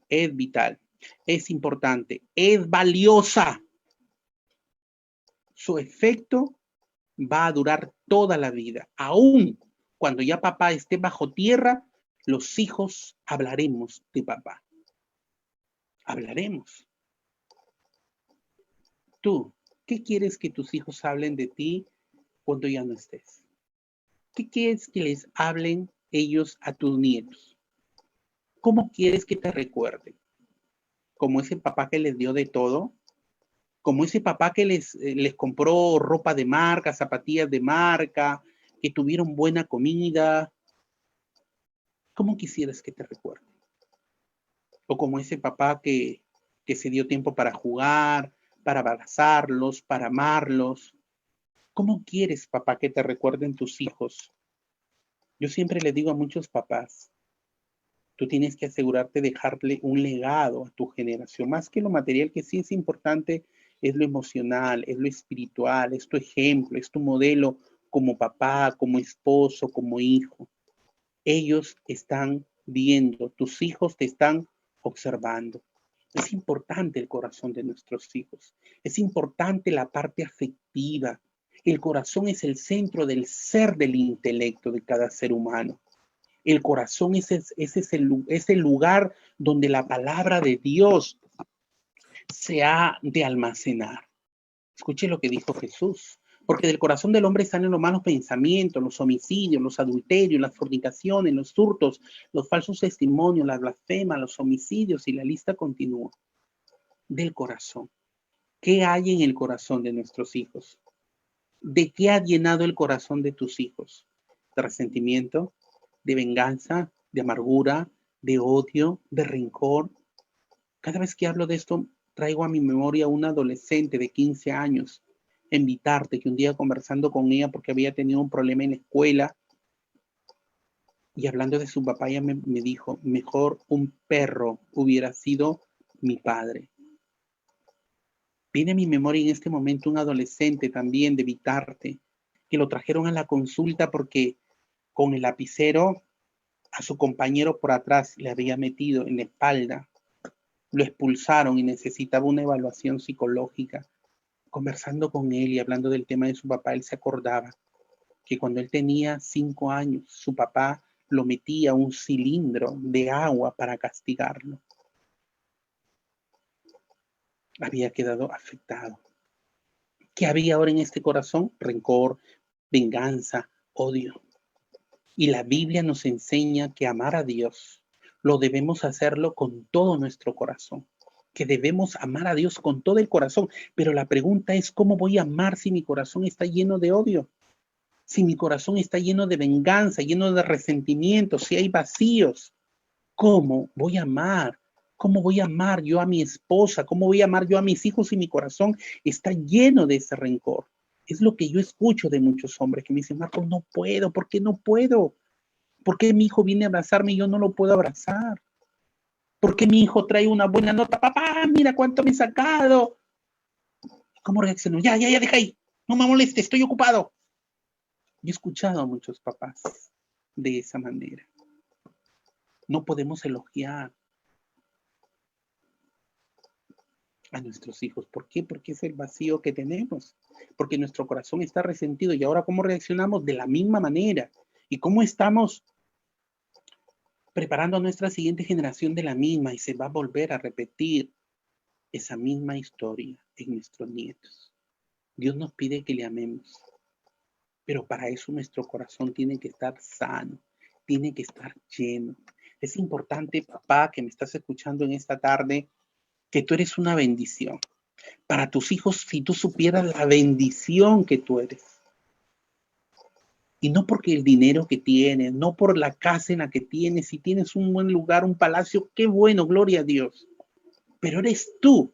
es vital, es importante, es valiosa. Su efecto va a durar toda la vida. Aún cuando ya papá esté bajo tierra, los hijos hablaremos de papá. Hablaremos. Tú, ¿qué quieres que tus hijos hablen de ti cuando ya no estés? ¿Qué quieres que les hablen ellos a tus nietos? ¿Cómo quieres que te recuerden? ¿Como ese papá que les dio de todo? ¿Como ese papá que les compró ropa de marca, zapatillas de marca, que tuvieron buena comida? ¿Cómo quisieras que te recuerden? O como ese papá que se dio tiempo para jugar, para abrazarlos, para amarlos. ¿Cómo quieres, papá, que te recuerden tus hijos? Yo siempre le digo a muchos papás, tú tienes que asegurarte de dejarle un legado a tu generación, más que lo material, que sí es importante, es lo emocional, es lo espiritual, es tu ejemplo, es tu modelo como papá, como esposo, como hijo. Ellos están viendo, tus hijos te están observando. Es importante el corazón de nuestros hijos. Es importante la parte afectiva. El corazón es el centro del ser del intelecto de cada ser humano. El corazón es el lugar donde la palabra de Dios se ha de almacenar. Escuche lo que dijo Jesús. Porque del corazón del hombre salen los malos pensamientos, los homicidios, los adulterios, las fornicaciones, los hurtos, los falsos testimonios, las blasfemas, los homicidios, y la lista continúa. Del corazón. ¿Qué hay en el corazón de nuestros hijos? ¿De qué ha llenado el corazón de tus hijos? ¿De resentimiento? ¿De venganza? ¿De amargura? ¿De odio? ¿De rencor? Cada vez que hablo de esto, traigo a mi memoria a una adolescente de 15 años, invitarte, que un día conversando con ella porque había tenido un problema en la escuela y hablando de su papá, ella me dijo, mejor un perro hubiera sido mi padre. Viene a mi memoria en este momento un adolescente también de Vitarte, que lo trajeron a la consulta porque con el lapicero a su compañero por atrás le había metido en la espalda. Lo expulsaron y necesitaba una evaluación psicológica. Conversando con él y hablando del tema de su papá, él se acordaba que cuando él tenía 5 años, su papá lo metía a un cilindro de agua para castigarlo. Había quedado afectado. ¿Qué había ahora en este corazón? Rencor, venganza, odio. Y la Biblia nos enseña que amar a Dios lo debemos hacerlo con todo nuestro corazón, que debemos amar a Dios con todo el corazón. Pero la pregunta es, ¿cómo voy a amar si mi corazón está lleno de odio? Si mi corazón está lleno de venganza, lleno de resentimiento, si hay vacíos, ¿cómo voy a amar? ¿Cómo voy a amar yo a mi esposa? ¿Cómo voy a amar yo a mis hijos si mi corazón está lleno de ese rencor? Es lo que yo escucho de muchos hombres que me dicen, Marco, no puedo, ¿por qué no puedo? ¿Por qué mi hijo viene a abrazarme y yo no lo puedo abrazar? ¿Por qué mi hijo trae una buena nota? Papá, mira cuánto me he sacado. ¿Cómo reacciono? Ya, deja ahí. No me moleste, estoy ocupado. Yo he escuchado a muchos papás de esa manera. No podemos elogiar a nuestros hijos. ¿Por qué? Porque es el vacío que tenemos. Porque nuestro corazón está resentido. Y ahora, ¿cómo reaccionamos? De la misma manera. ¿Y cómo estamos preparando a nuestra siguiente generación de la misma? Y se va a volver a repetir esa misma historia en nuestros nietos. Dios nos pide que le amemos. Pero para eso nuestro corazón tiene que estar sano, tiene que estar lleno. Es importante, papá, que me estás escuchando en esta tarde, que tú eres una bendición. Para tus hijos, si tú supieras la bendición que tú eres. Y no porque el dinero que tienes, no por la casa en la que tienes, si tienes un buen lugar, un palacio, qué bueno, gloria a Dios. Pero eres tú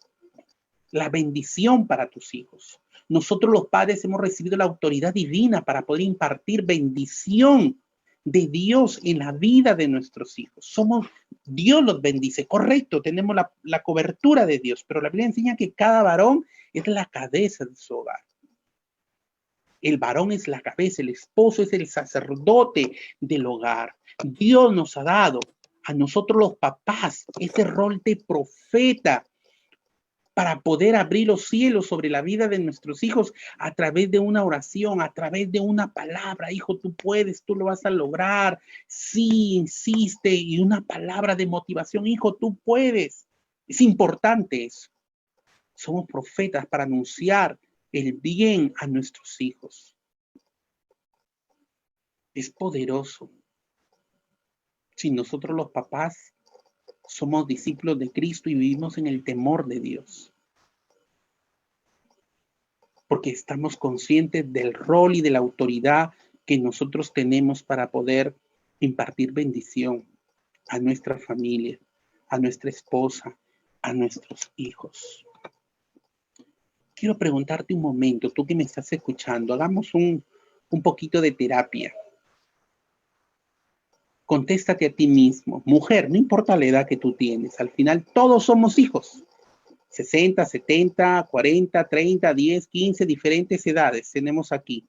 la bendición para tus hijos. Nosotros los padres hemos recibido la autoridad divina para poder impartir bendición de Dios en la vida de nuestros hijos. Dios los bendice, correcto, tenemos la cobertura de Dios, pero la Biblia enseña que cada varón es la cabeza de su hogar. El varón es la cabeza, el esposo es el sacerdote del hogar. Dios nos ha dado a nosotros los papás ese rol de profeta para poder abrir los cielos sobre la vida de nuestros hijos a través de una oración, a través de una palabra. Hijo, tú puedes, tú lo vas a lograr. Sí, insiste, y una palabra de motivación. Hijo, tú puedes. Es importante eso. Somos profetas para anunciar el bien a nuestros hijos. Es poderoso. Si nosotros los papás somos discípulos de Cristo y vivimos en el temor de Dios, porque estamos conscientes del rol y de la autoridad que nosotros tenemos para poder impartir bendición a nuestra familia, a nuestra esposa, a nuestros hijos. Quiero preguntarte un momento, tú que me estás escuchando, hagamos un poquito de terapia. Contéstate a ti mismo, mujer, no importa la edad que tú tienes, al final todos somos hijos. 60, 70, 40, 30, 10, 15, diferentes edades tenemos aquí.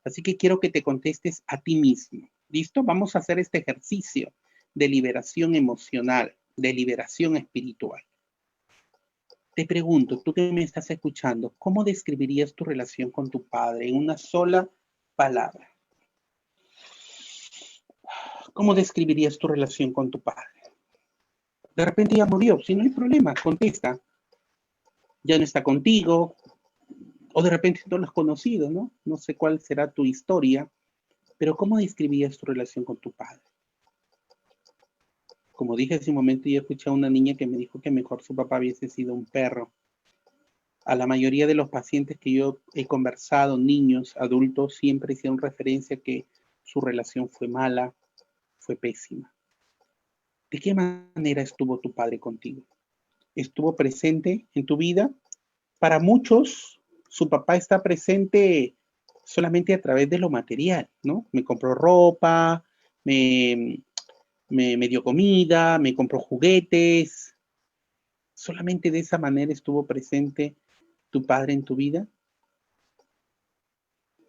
Así que quiero que te contestes a ti mismo. ¿Listo? Vamos a hacer este ejercicio de liberación emocional, de liberación espiritual. Te pregunto, tú que me estás escuchando, ¿cómo describirías tu relación con tu padre en una sola palabra? ¿Cómo describirías tu relación con tu padre? De repente ya murió, si no hay problema, contesta. Ya no está contigo, o de repente no lo has conocido, ¿no? No sé cuál será tu historia, pero ¿cómo describirías tu relación con tu padre? Como dije hace un momento, yo escuché a una niña que me dijo que mejor su papá hubiese sido un perro. A la mayoría de los pacientes que yo he conversado, niños, adultos, siempre hicieron referencia a que su relación fue mala, fue pésima. ¿De qué manera estuvo tu padre contigo? ¿Estuvo presente en tu vida? Para muchos, su papá está presente solamente a través de lo material, ¿no? Me compró ropa, me, me dio comida, me compró juguetes. ¿Solamente de esa manera estuvo presente tu padre en tu vida?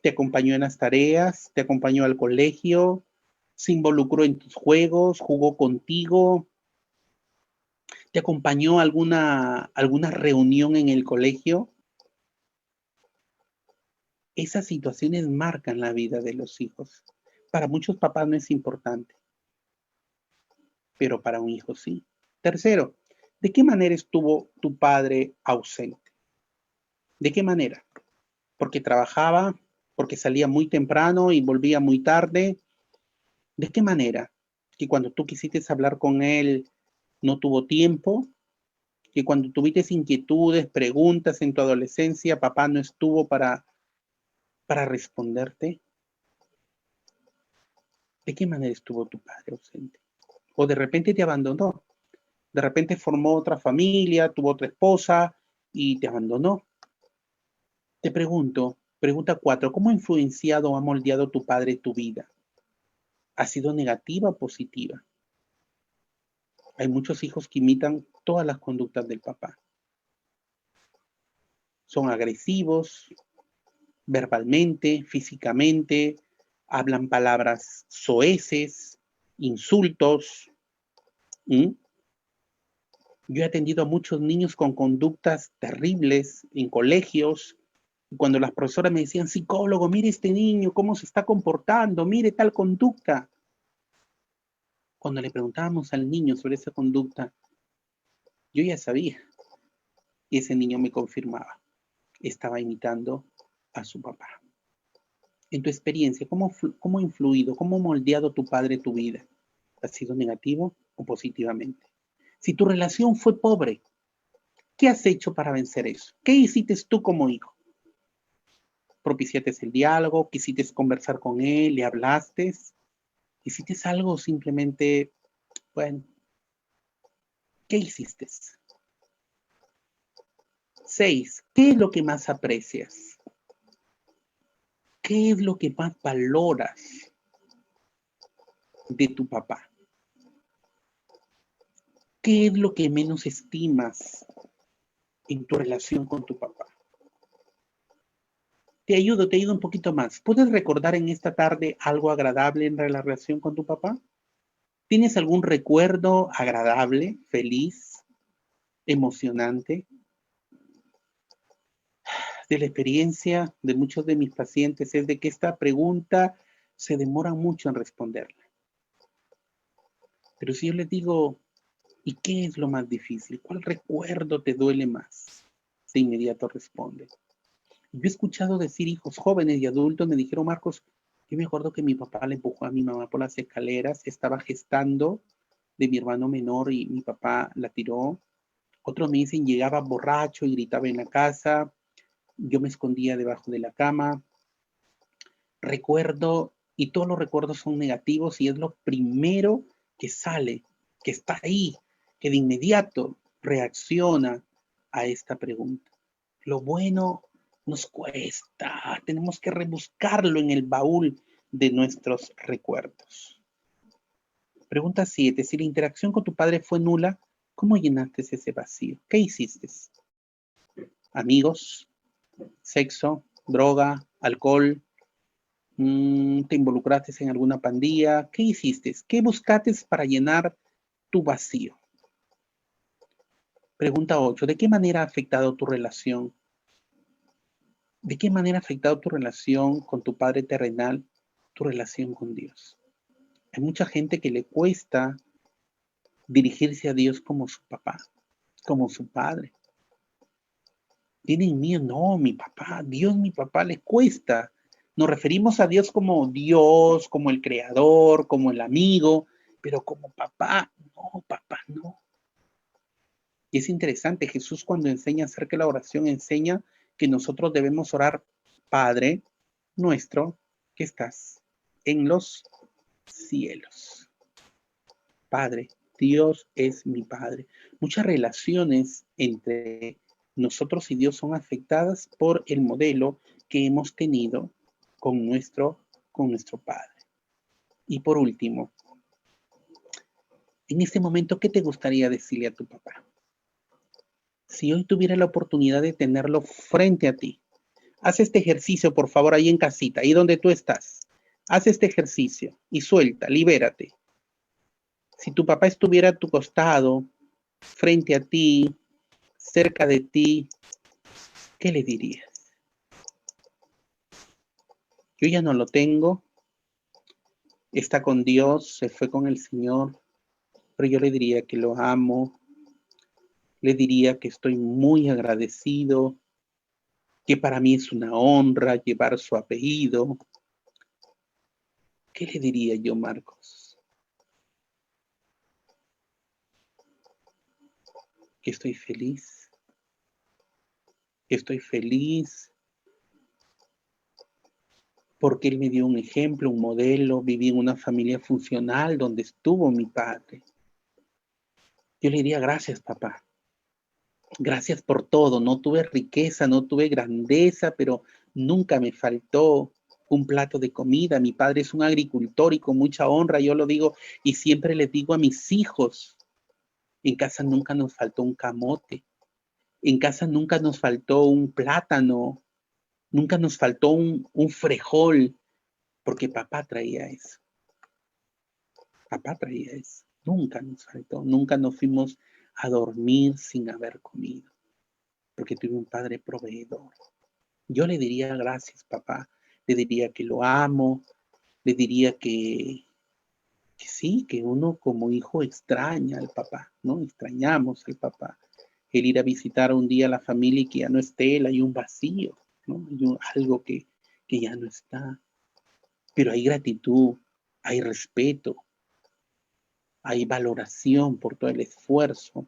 ¿Te acompañó en las tareas? ¿Te acompañó al colegio? ¿Se involucró en tus juegos? ¿Jugó contigo? ¿Te acompañó a alguna reunión en el colegio? Esas situaciones marcan la vida de los hijos. Para muchos papás no es importante, pero para un hijo sí. Tercero, ¿de qué manera estuvo tu padre ausente? ¿De qué manera? Porque trabajaba, porque salía muy temprano y volvía muy tarde. ¿De qué manera? Que cuando tú quisiste hablar con él no tuvo tiempo, que cuando tuviste inquietudes, preguntas en tu adolescencia, papá no estuvo para responderte. ¿De qué manera estuvo tu padre ausente? O de repente te abandonó, de repente formó otra familia, tuvo otra esposa y te abandonó. Te pregunto, pregunta 4, ¿cómo ha influenciado o ha moldeado tu padre tu vida? ¿Ha sido negativa o positiva? Hay muchos hijos que imitan todas las conductas del papá. Son agresivos verbalmente, físicamente, hablan palabras soeces, insultos. ¿Mm? Yo he atendido a muchos niños con conductas terribles en colegios. Cuando las profesoras me decían, psicólogo, mire este niño, cómo se está comportando, mire tal conducta. Cuando le preguntábamos al niño sobre esa conducta, yo ya sabía. Y ese niño me confirmaba. Estaba imitando a su papá. En tu experiencia, ¿cómo ha influido, cómo ha moldeado tu padre tu vida? ¿Ha sido negativo o positivamente? Si tu relación fue pobre, ¿qué has hecho para vencer eso? ¿Qué hiciste tú como hijo? ¿Propiciaste el diálogo? ¿Quisiste conversar con él? ¿Le hablaste? ¿Hiciste algo simplemente, bueno, qué hiciste? 6, ¿qué es lo que más aprecias? ¿Qué es lo que más valoras de tu papá? ¿Qué es lo que menos estimas en tu relación con tu papá? Te ayudo un poquito más. ¿Puedes recordar en esta tarde algo agradable en la relación con tu papá? ¿Tienes algún recuerdo agradable, feliz, emocionante? De la experiencia de muchos de mis pacientes es de que esta pregunta se demora mucho en responderla. Pero si yo les digo, ¿y qué es lo más difícil? ¿Cuál recuerdo te duele más? De inmediato responde. Yo he escuchado decir hijos jóvenes y adultos, me dijeron, Marcos, yo me acuerdo que mi papá le empujó a mi mamá por las escaleras, estaba gestando de mi hermano menor y mi papá la tiró. Otros me dicen, llegaba borracho y gritaba en la casa, yo me escondía debajo de la cama. Recuerdo, y todos los recuerdos son negativos y es lo primero que sale, que está ahí, que de inmediato reacciona a esta pregunta. Lo bueno nos cuesta, tenemos que rebuscarlo en el baúl de nuestros recuerdos. Pregunta 7. Si la interacción con tu padre fue nula, ¿cómo llenaste ese vacío? ¿Qué hiciste? ¿Amigos? ¿Sexo? ¿Droga? ¿Alcohol? ¿Te involucraste en alguna pandilla? ¿Qué hiciste? ¿Qué buscaste para llenar tu vacío? Pregunta 8. ¿De qué manera ha afectado tu relación? ¿De qué manera ha afectado tu relación con tu Padre terrenal, tu relación con Dios? Hay mucha gente que le cuesta dirigirse a Dios como su papá, como su padre. Tienen miedo, no, mi papá, Dios, mi papá, le cuesta. Nos referimos a Dios, como el creador, como el amigo, pero como papá, no, papá, no. Y es interesante, Jesús cuando enseña acerca de la oración, enseña que nosotros debemos orar, Padre nuestro que estás en los cielos. Padre, Dios es mi Padre. Muchas relaciones entre nosotros y Dios son afectadas por el modelo que hemos tenido con nuestro Padre. Y por último, en este momento, ¿qué te gustaría decirle a tu papá? Si hoy tuviera la oportunidad de tenerlo frente a ti, haz este ejercicio, por favor, ahí en casita, ahí donde tú estás. Haz este ejercicio y suelta, libérate. Si tu papá estuviera a tu costado, frente a ti, cerca de ti, ¿qué le dirías? Yo ya no lo tengo, está con Dios, se fue con el Señor, pero yo le diría que lo amo, le diría que estoy muy agradecido, que para mí es una honra llevar su apellido. ¿Qué le diría yo, Marcos? Que estoy feliz, porque él me dio un ejemplo, un modelo, viví en una familia funcional donde estuvo mi padre. Yo le diría gracias, papá. Gracias por todo. No tuve riqueza, no tuve grandeza, pero nunca me faltó un plato de comida. Mi padre es un agricultor y con mucha honra yo lo digo y siempre les digo a mis hijos, en casa nunca nos faltó un camote, en casa nunca nos faltó un plátano, nunca nos faltó un frejol, porque papá traía eso. Papá traía eso. Nunca nos faltó, nunca nos fuimos a dormir sin haber comido, porque tuve un padre proveedor. Yo le diría gracias, papá. Le diría que lo amo. Le diría que sí, que uno como hijo extraña al papá, ¿no? Extrañamos al papá. El ir a visitar un día a la familia y que ya no esté él, hay un vacío, ¿no? Hay algo que ya no está. Pero hay gratitud, hay respeto, hay valoración por todo el esfuerzo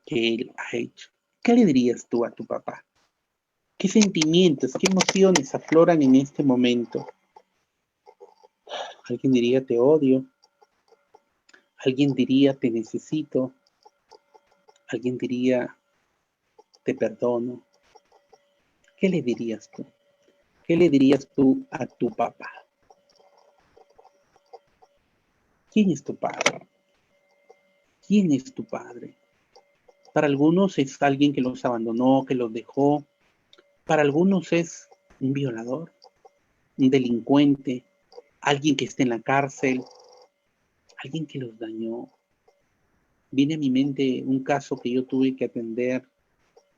que él ha hecho. ¿Qué le dirías tú a tu papá? ¿Qué sentimientos, qué emociones afloran en este momento? Alguien diría te odio, alguien diría te necesito, alguien diría te perdono. ¿Qué le dirías tú? ¿Qué le dirías tú a tu papá? ¿Quién es tu padre? ¿Quién es tu padre? Para algunos es alguien que los abandonó, que los dejó. Para algunos es un violador, un delincuente, alguien que está en la cárcel, alguien que los dañó. Viene a mi mente un caso que yo tuve que atender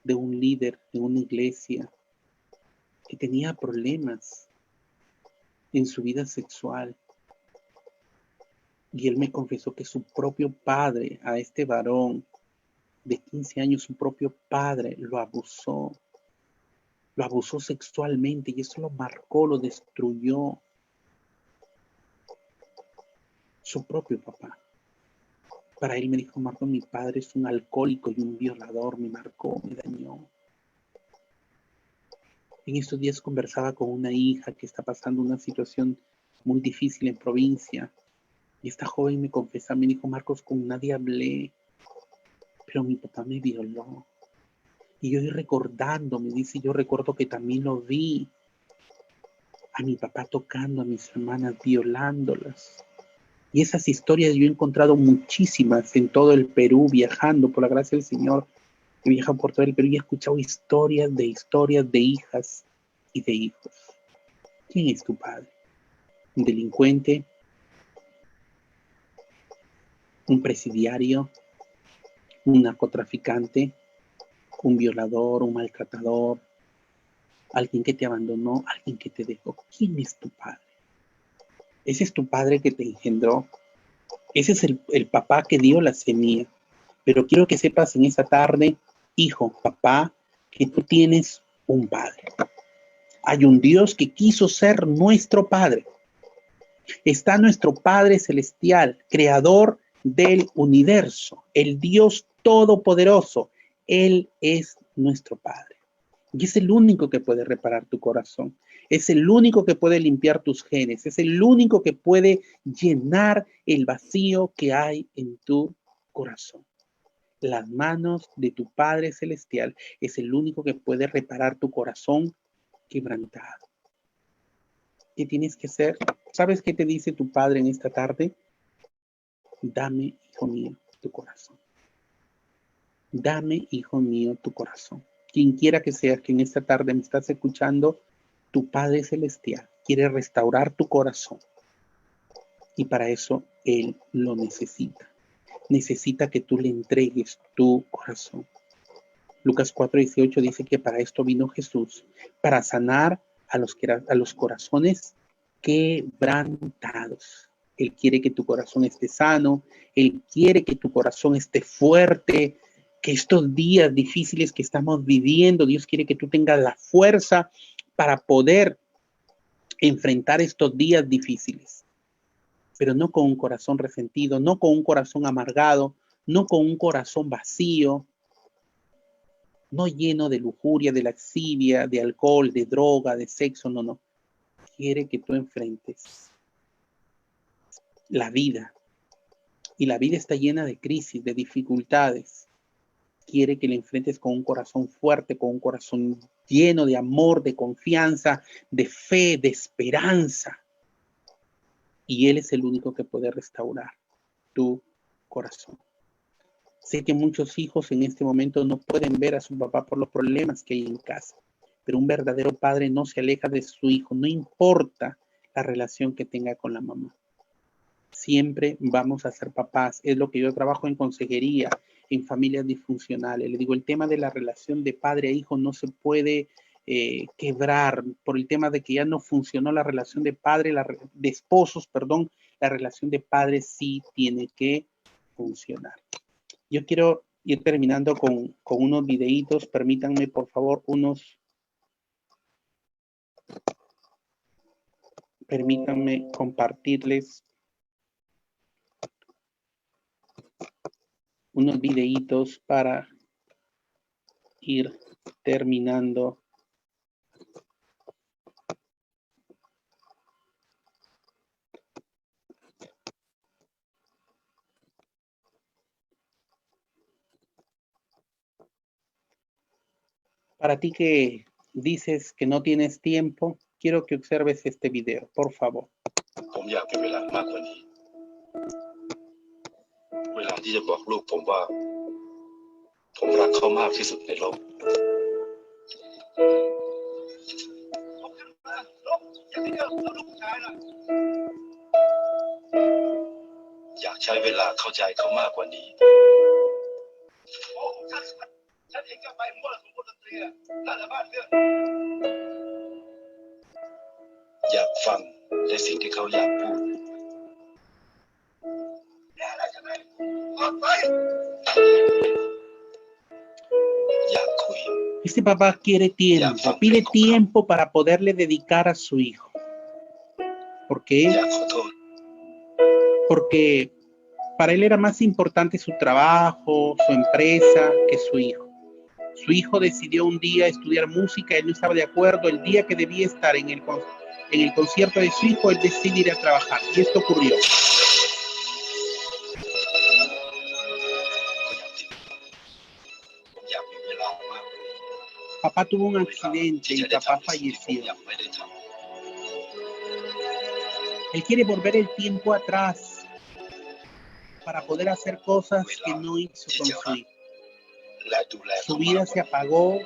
de un líder de una iglesia que tenía problemas en su vida sexual. Y él me confesó que su propio padre, a este varón de 15 años, su propio padre lo abusó sexualmente y eso lo marcó, lo destruyó. Su propio papá. Para él me dijo, Marco, mi padre es un alcohólico y un violador, me marcó, me dañó. En estos días conversaba con una hija que está pasando una situación muy difícil en provincia. Y esta joven me confesa, me dijo, Marcos, con nadie hablé, pero mi papá me violó. Y yo recordando, me dice, yo recuerdo que también lo vi a mi papá tocando a mis hermanas, violándolas. Y esas historias yo he encontrado muchísimas en todo el Perú, viajando por la gracia del Señor. He viajado por todo el Perú y he escuchado historias de hijas y de hijos. ¿Quién es tu padre? ¿Un delincuente? ¿Un presidiario? ¿Un narcotraficante? ¿Un violador? ¿Un maltratador? ¿Alguien que te abandonó? ¿Alguien que te dejó? ¿Quién es tu padre? Ese es tu padre que te engendró. Ese es el papá que dio la semilla. Pero quiero que sepas en esta tarde, hijo, papá, que tú tienes un padre. Hay un Dios que quiso ser nuestro padre. Está nuestro Padre Celestial, creador del universo, el Dios todopoderoso, Él es nuestro Padre. Y es el único que puede reparar tu corazón. Es el único que puede limpiar tus genes. Es el único que puede llenar el vacío que hay en tu corazón. Las manos de tu Padre Celestial es el único que puede reparar tu corazón quebrantado. ¿Qué tienes que hacer? ¿Sabes qué te dice tu Padre en esta tarde? Dame, hijo mío, tu corazón. Dame, hijo mío, tu corazón. Quien quiera que seas que en esta tarde me estás escuchando, tu Padre Celestial quiere restaurar tu corazón. Y para eso Él lo necesita. Necesita que tú le entregues tu corazón. Lucas 4:18 dice que para esto vino Jesús, para sanar a los corazones quebrantados. Él quiere que tu corazón esté sano, Él quiere que tu corazón esté fuerte, que estos días difíciles que estamos viviendo, Dios quiere que tú tengas la fuerza para poder enfrentar estos días difíciles, pero no con un corazón resentido, no con un corazón amargado, no con un corazón vacío, no lleno de lujuria, de lascivia, de alcohol, de droga, de sexo, no. Quiere que tú enfrentes la vida. Y la vida está llena de crisis, de dificultades. Quiere que la enfrentes con un corazón fuerte, con un corazón lleno de amor, de confianza, de fe, de esperanza. Y Él es el único que puede restaurar tu corazón. Sé que muchos hijos en este momento no pueden ver a su papá por los problemas que hay en casa, pero un verdadero padre no se aleja de su hijo, no importa la relación que tenga con la mamá. Siempre vamos a ser papás. Es lo que yo trabajo en consejería, en familias disfuncionales. Le digo, el tema de la relación de padre a hijo no se puede quebrar por el tema de que ya no funcionó la relación de de esposos, perdón, la relación de padres sí tiene que funcionar. Yo quiero ir terminando con unos videitos. Permítanme, por favor, permítanme compartirles unos videitos para ir terminando. Para ti que dices que no tienes tiempo, quiero que observes este video, por favor. Este papá quiere tiempo, pide tiempo para poderle dedicar a su hijo. ¿Por qué? Porque para él era más importante su trabajo, su empresa, que su hijo. Su hijo decidió un día estudiar música, él no estaba de acuerdo, el día que debía estar en el concierto de su hijo, él decidió ir a trabajar, y esto ocurrió. Papá tuvo un accidente y papá falleció. Él quiere volver el tiempo atrás para poder hacer cosas que no hizo con su hijo. Su vida se apagó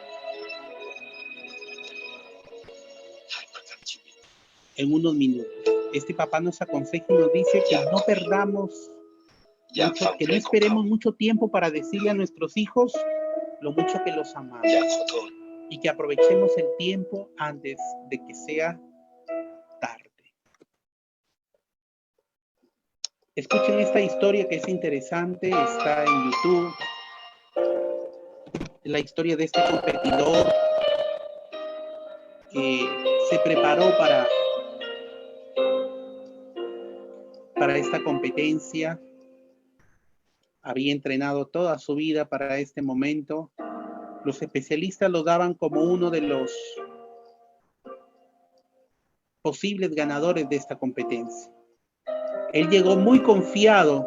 en unos minutos. Este papá nos aconseja y nos dice que no perdamos mucho, que no esperemos mucho tiempo para decirle a nuestros hijos lo mucho que los amamos y que aprovechemos el tiempo antes de que sea tarde. Escuchen esta historia que es interesante, está en YouTube. La historia de este competidor que se preparó para esta competencia. Había entrenado toda su vida para este momento Los especialistas lo daban como uno de los posibles ganadores de esta competencia. Él llegó muy confiado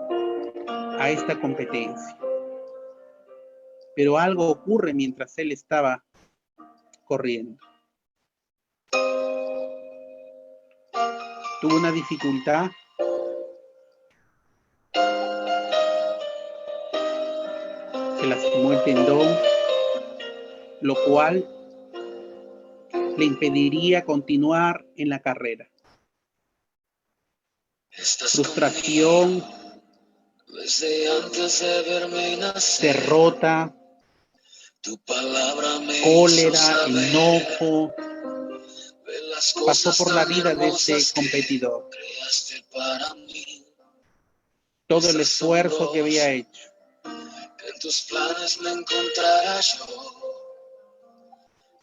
a esta competencia, pero algo ocurre mientras él estaba corriendo. Tuvo una dificultad. Se lastimó el tendón, lo cual le impediría continuar en la carrera. Frustración, derrota, cólera, enojo, pasó por la vida de este competidor. Todo el esfuerzo que había hecho. En tus planes me encontrará yo,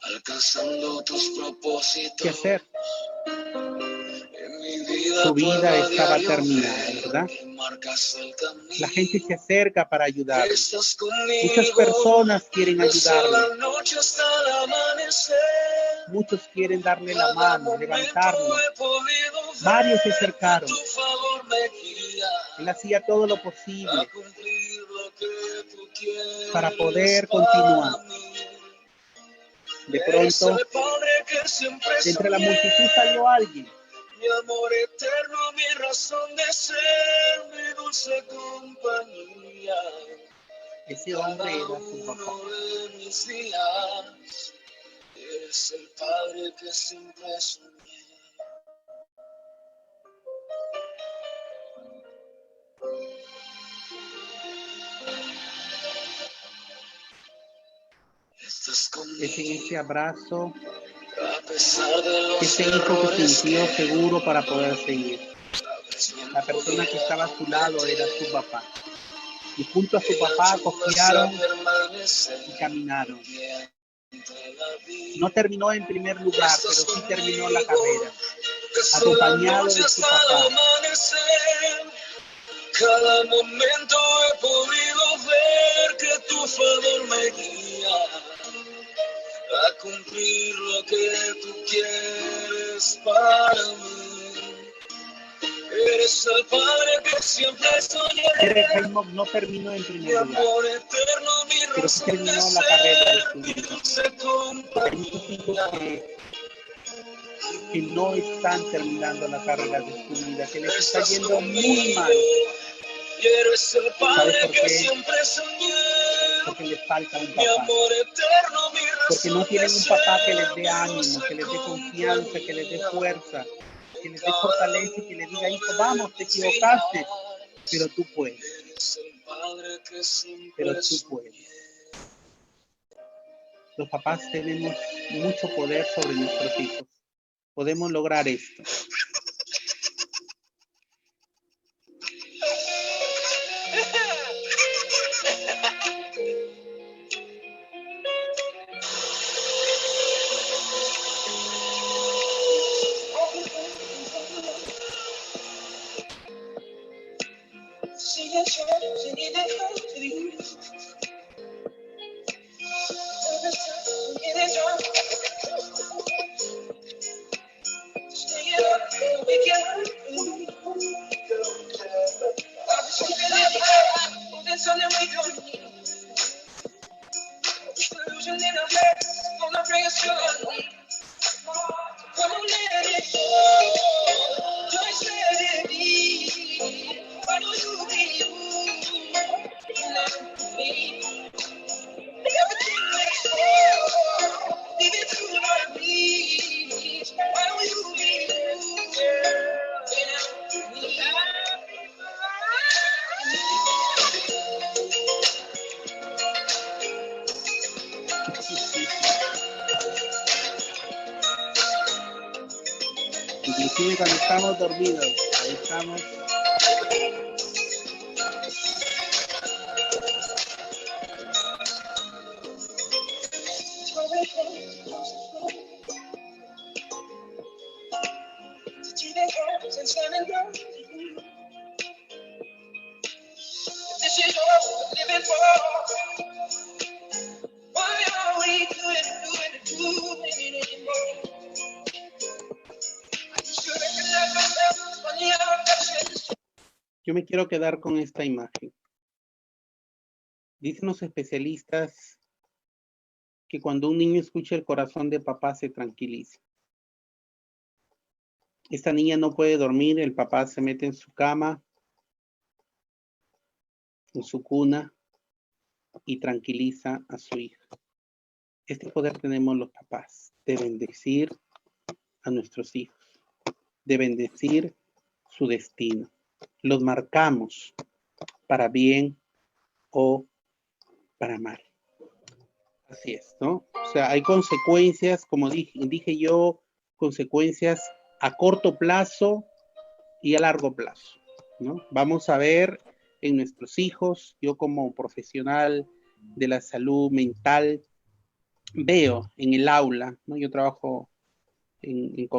alcanzando tus propósitos. ¿Qué hacer? En mi vida su vida estaba terminada, ¿verdad? La gente se acerca para ayudarle. Muchas personas quieren ayudarle. Muchos quieren darle la mano, levantarlo. Varios se acercaron. Él hacía todo lo posible para poder continuar. De pronto, de entre la multitud salió alguien. Mi amor eterno, mi razón de ser, mi dulce compañía. Ese hombre era su papá. De mis días, eres el padre que siempre soñé. Es en ese abrazo que ese hijo se sintió seguro para poder seguir. La persona que estaba a su lado era su papá. Y junto a su papá confiaron y caminaron. No terminó en primer lugar, pero sí terminó la carrera, acompañado de su papá. Cada momento he podido ver que tu favor me guía a cumplir lo que tú quieres para mí. Eres el padre que siempre soñé. Jaime no terminó en primer lugar, pero sí terminó la carrera de su vida. Hay muchos hijos que no están terminando la carrera de su vida, que les está yendo muy mal. ¿Sabes por qué? Porque les falta un papá. Porque no tienen un papá que les dé ánimo, que les dé confianza, que les dé fuerza, que les dé fortaleza y que les diga, hijo, vamos, te equivocaste, pero tú puedes. Pero tú puedes. Los papás tenemos mucho poder sobre nuestros hijos. Podemos lograr esto. Inclusive cuando estamos dormidos, ahí estamos. Yo me quiero quedar con esta imagen. Dicen los especialistas que cuando un niño escucha el corazón de papá se tranquiliza. Esta niña no puede dormir, el papá se mete en su cama, en su cuna, y tranquiliza a su hija. Este poder tenemos los papás, de bendecir a nuestros hijos, de bendecir su destino. Los marcamos para bien o para mal. Así es, ¿no? O sea, hay consecuencias, como dije yo, consecuencias a corto plazo y a largo plazo, ¿no? Vamos a ver en nuestros hijos, yo como profesional de la salud mental, veo en el aula, ¿no? Yo trabajo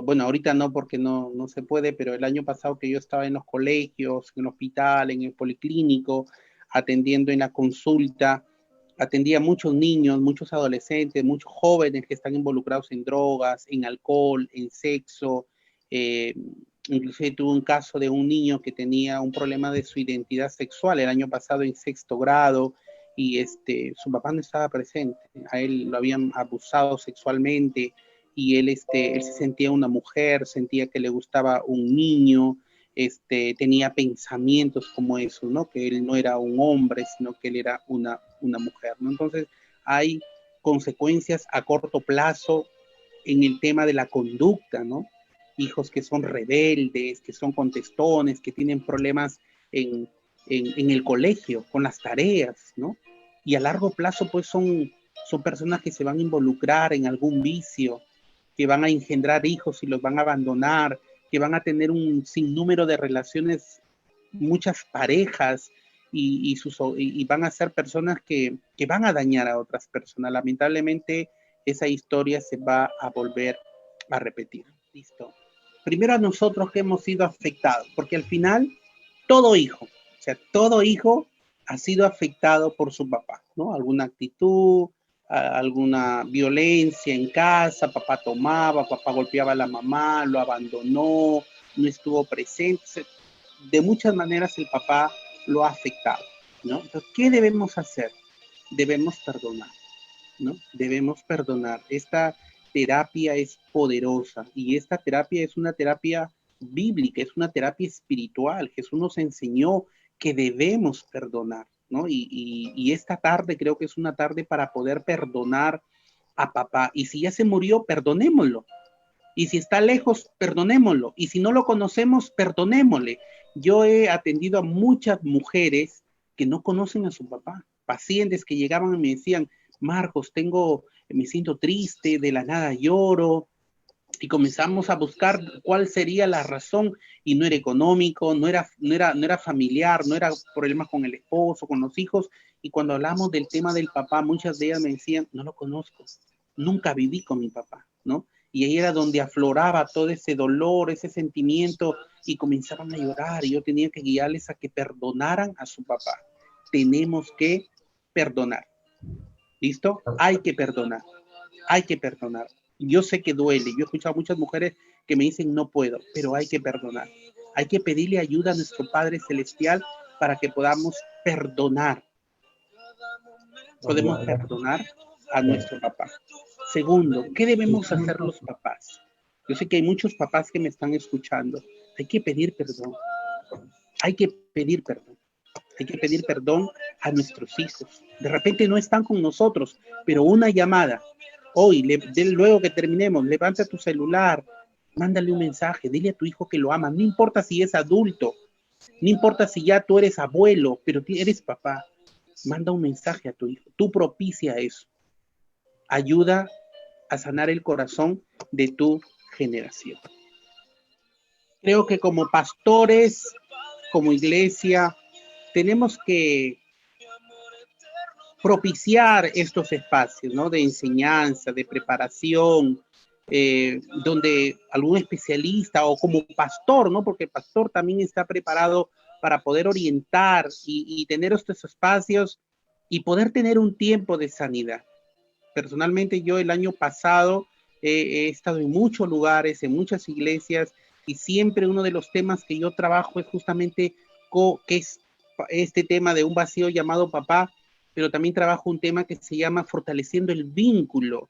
bueno, ahorita no porque no se puede, pero el año pasado que yo estaba en los colegios, en el hospital, en el policlínico, atendiendo en la consulta, atendía a muchos niños, muchos adolescentes, muchos jóvenes que están involucrados en drogas, en alcohol, en sexo. Inclusive tuve un caso de un niño que tenía un problema de su identidad sexual el año pasado en 6º grado y su papá no estaba presente. A él lo habían abusado sexualmente y él se sentía una mujer, sentía que le gustaba un niño, tenía pensamientos como esos, ¿no? Que él no era un hombre, sino que él era una mujer, ¿no? Entonces, hay consecuencias a corto plazo en el tema de la conducta, ¿no? Hijos que son rebeldes, que son contestones, que tienen problemas en el colegio, con las tareas, ¿no? Y a largo plazo, pues, son personas que se van a involucrar en algún vicio, que van a engendrar hijos y los van a abandonar, que van a tener un sinnúmero de relaciones, muchas parejas, y van a ser personas que van a dañar a otras personas. Lamentablemente, esa historia se va a volver a repetir. Listo. Primero a nosotros que hemos sido afectados, porque al final, todo hijo ha sido afectado por su papá, ¿no? Alguna actitud, alguna violencia en casa, papá tomaba, papá golpeaba a la mamá, lo abandonó, no estuvo presente. De muchas maneras el papá lo ha afectado, ¿no? Entonces, ¿qué debemos hacer? Debemos perdonar, ¿no? Debemos perdonar. Esta terapia es poderosa y esta terapia es una terapia bíblica, es una terapia espiritual. Jesús nos enseñó que debemos perdonar, ¿no? Y esta tarde creo que es una tarde para poder perdonar a papá. Y si ya se murió, perdonémoslo. Y si está lejos, perdonémoslo. Y si no lo conocemos, perdonémosle. Yo he atendido a muchas mujeres que no conocen a su papá. Pacientes que llegaban y me decían, Marcos, me siento triste, de la nada lloro. Y comenzamos a buscar cuál sería la razón, y no era económico, no era familiar, no era problemas con el esposo, con los hijos. Y cuando hablamos del tema del papá, muchas de ellas me decían, no lo conozco, nunca viví con mi papá, ¿no? Y ahí era donde afloraba todo ese dolor, ese sentimiento, y comenzaron a llorar, y yo tenía que guiarles a que perdonaran a su papá. Tenemos que perdonar. ¿Listo? Hay que perdonar. Hay que perdonar. Yo sé que duele. Yo he escuchado a muchas mujeres que me dicen no puedo, pero hay que perdonar. Hay que pedirle ayuda a nuestro Padre Celestial para que podamos perdonar. Podemos perdonar a nuestro papá. Segundo, ¿qué debemos hacer los papás? Yo sé que hay muchos papás que me están escuchando. Hay que pedir perdón. Hay que pedir perdón. Hay que pedir perdón a nuestros hijos. De repente no están con nosotros, pero una llamada. Hoy, luego que terminemos, levanta tu celular, mándale un mensaje, dile a tu hijo que lo amas. No importa si es adulto, no importa si ya tú eres abuelo, pero eres papá. Manda un mensaje a tu hijo. Tú propicia eso. Ayuda a sanar el corazón de tu generación. Creo que como pastores, como iglesia, tenemos que propiciar estos espacios, ¿no? De enseñanza, de preparación, donde algún especialista o como pastor, ¿no? Porque el pastor también está preparado para poder orientar y tener estos espacios y poder tener un tiempo de sanidad. Personalmente yo el año pasado he estado en muchos lugares, en muchas iglesias, y siempre uno de los temas que yo trabajo es justamente que es este tema de un vacío llamado papá, pero también trabajo un tema que se llama fortaleciendo el vínculo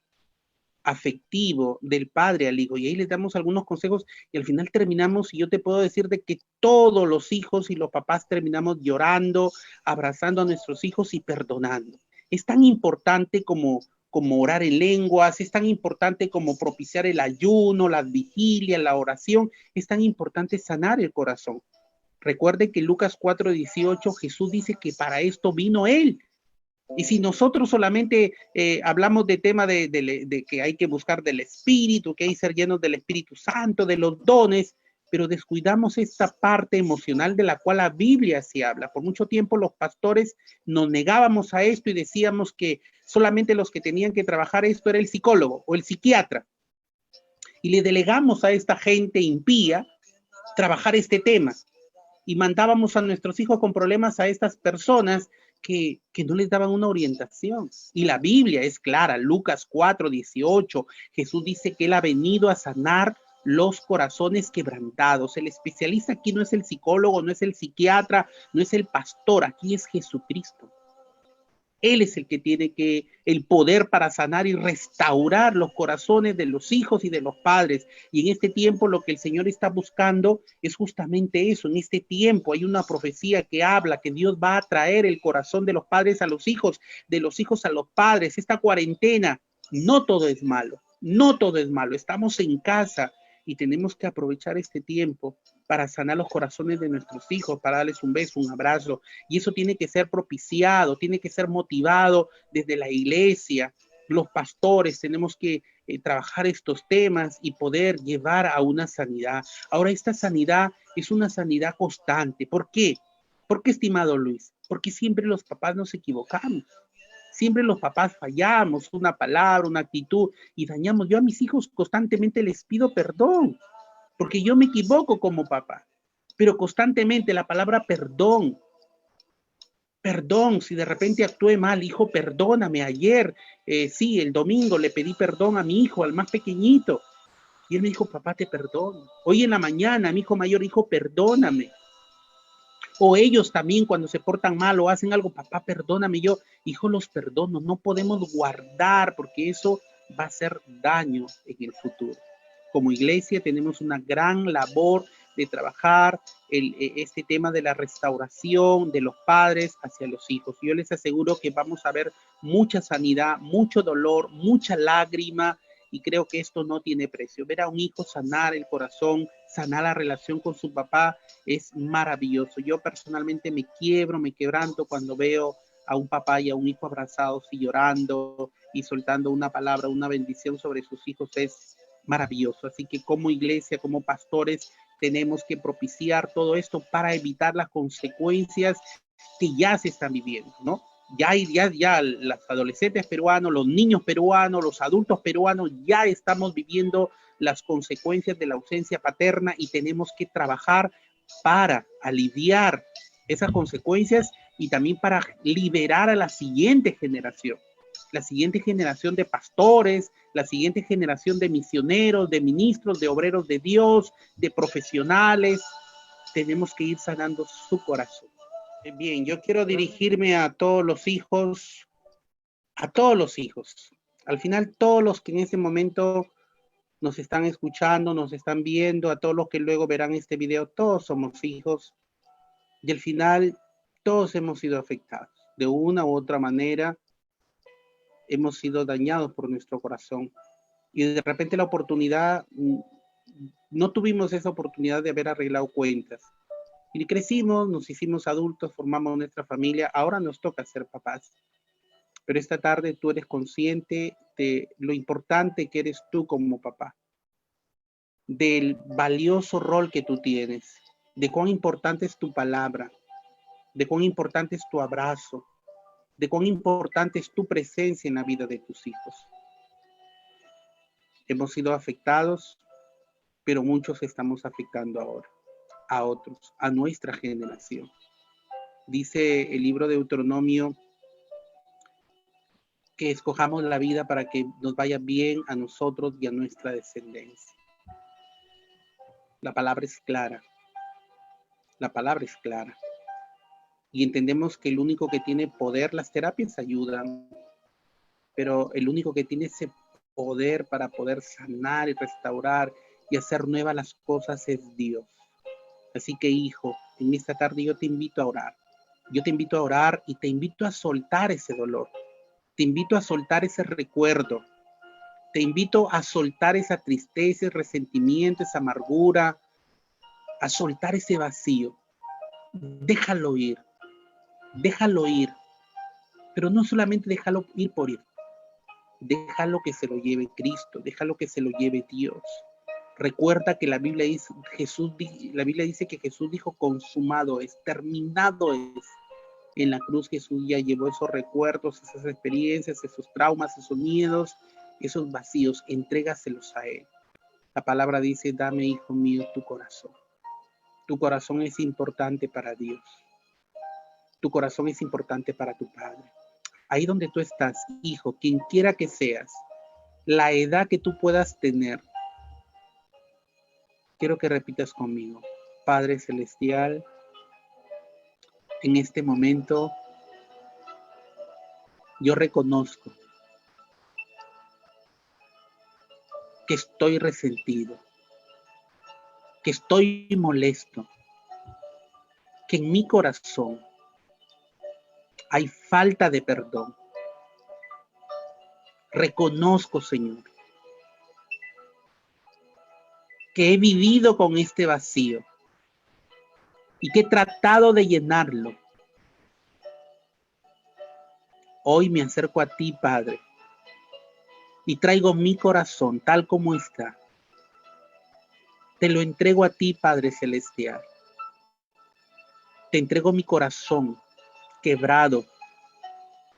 afectivo del padre al hijo, y ahí les damos algunos consejos y al final terminamos, y yo te puedo decir de que todos los hijos y los papás terminamos llorando, abrazando a nuestros hijos y perdonando. Es tan importante como orar en lenguas, es tan importante como propiciar el ayuno, las vigilias, la oración, es tan importante sanar el corazón. Recuerde que Lucas 4:18 Jesús dice que para esto vino Él. Y si nosotros solamente hablamos de tema de que hay que buscar del Espíritu, que hay que ser llenos del Espíritu Santo, de los dones, pero descuidamos esta parte emocional de la cual la Biblia sí habla. Por mucho tiempo los pastores nos negábamos a esto y decíamos que solamente los que tenían que trabajar esto era el psicólogo o el psiquiatra. Y le delegamos a esta gente impía trabajar este tema. Y mandábamos a nuestros hijos con problemas a estas personas que no les daban una orientación. Y la Biblia es clara, Lucas 4:18, Jesús dice que Él ha venido a sanar los corazones quebrantados. El especialista aquí no es el psicólogo, no es el psiquiatra, no es el pastor, aquí es Jesucristo. Él es el que tiene el poder para sanar y restaurar los corazones de los hijos y de los padres. Y en este tiempo lo que el Señor está buscando es justamente eso. En este tiempo hay una profecía que habla que Dios va a traer el corazón de los padres a los hijos, de los hijos a los padres. Esta cuarentena, no todo es malo, no todo es malo. Estamos en casa y tenemos que aprovechar este tiempo para sanar los corazones de nuestros hijos, para darles un beso, un abrazo. Y eso tiene que ser propiciado, tiene que ser motivado desde la iglesia. Los pastores tenemos que trabajar estos temas y poder llevar a una sanidad. Ahora, esta sanidad es una sanidad constante. ¿Por qué? ¿Por qué, estimado Luis? Porque siempre los papás nos equivocamos. Siempre los papás fallamos, una palabra, una actitud, y dañamos. Yo a mis hijos constantemente les pido perdón, porque yo me equivoco como papá, pero constantemente la palabra perdón, perdón, si de repente actué mal, hijo, perdóname. Ayer, sí, el domingo le pedí perdón a mi hijo, al más pequeñito, y él me dijo, papá, te perdono. Hoy en la mañana, mi hijo mayor, hijo, perdóname. O ellos también cuando se portan mal o hacen algo, papá, perdóname. Yo, hijo, los perdono. No podemos guardar porque eso va a hacer daño en el futuro. Como iglesia tenemos una gran labor de trabajar este tema de la restauración de los padres hacia los hijos. Yo les aseguro que vamos a ver mucha sanidad, mucho dolor, mucha lágrima, y creo que esto no tiene precio. Ver a un hijo sanar el corazón, sanar la relación con su papá, es maravilloso. Yo personalmente me quiebro, me quebranto cuando veo a un papá y a un hijo abrazados y llorando y soltando una palabra, una bendición sobre sus hijos. Es maravilloso. Así que como iglesia, como pastores, tenemos que propiciar todo esto para evitar las consecuencias que ya se están viviendo, ¿no? Ya los adolescentes peruanos, los niños peruanos, los adultos peruanos, ya estamos viviendo las consecuencias de la ausencia paterna y tenemos que trabajar para aliviar esas consecuencias y también para liberar a la siguiente generación de pastores, la siguiente generación de misioneros, de ministros, de obreros de Dios, de profesionales. Tenemos que ir sanando su corazón. Bien, yo quiero dirigirme a todos los hijos, a todos los hijos. Al final, todos los que en este momento nos están escuchando, nos están viendo, a todos los que luego verán este video, todos somos hijos. Y al final, todos hemos sido afectados. De una u otra manera, hemos sido dañados por nuestro corazón. Y de repente la oportunidad, no tuvimos esa oportunidad de haber arreglado cuentas. Y crecimos, nos hicimos adultos, formamos nuestra familia, ahora nos toca ser papás. Pero esta tarde tú eres consciente de lo importante que eres tú como papá, del valioso rol que tú tienes, de cuán importante es tu palabra, de cuán importante es tu abrazo, de cuán importante es tu presencia en la vida de tus hijos. Hemos sido afectados, pero muchos estamos afectando ahora a otros, a nuestra generación. Dice el libro de Deuteronomio que escojamos la vida para que nos vaya bien a nosotros y a nuestra descendencia. La palabra es clara. La palabra es clara. Y entendemos que el único que tiene poder, las terapias ayudan, pero el único que tiene ese poder para poder sanar y restaurar y hacer nuevas las cosas es Dios. Así que, hijo, en esta tarde yo te invito a orar. Yo te invito a orar y te invito a soltar ese dolor. Te invito a soltar ese recuerdo. Te invito a soltar esa tristeza, ese resentimiento, esa amargura, a soltar ese vacío. Déjalo ir. Déjalo ir. Pero no solamente déjalo ir por ir. Déjalo que se lo lleve Cristo. Déjalo que se lo lleve Dios. Recuerda que la Biblia dice que Jesús dijo consumado es, terminado es. En la cruz Jesús ya llevó esos recuerdos, esas experiencias, esos traumas, esos miedos, esos vacíos, entrégaselos a Él. La palabra dice, dame, hijo mío, tu corazón. Tu corazón es importante para Dios. Tu corazón es importante para tu Padre. Ahí donde tú estás, hijo, quien quiera que seas, la edad que tú puedas tener, quiero que repitas conmigo. Padre Celestial, en este momento, yo reconozco que estoy resentido, que estoy molesto, que en mi corazón hay falta de perdón. Reconozco, Señor, que he vivido con este vacío y que he tratado de llenarlo. Hoy me acerco a ti, Padre, y traigo mi corazón tal como está. Te lo entrego a ti, Padre Celestial. Te entrego mi corazón quebrado,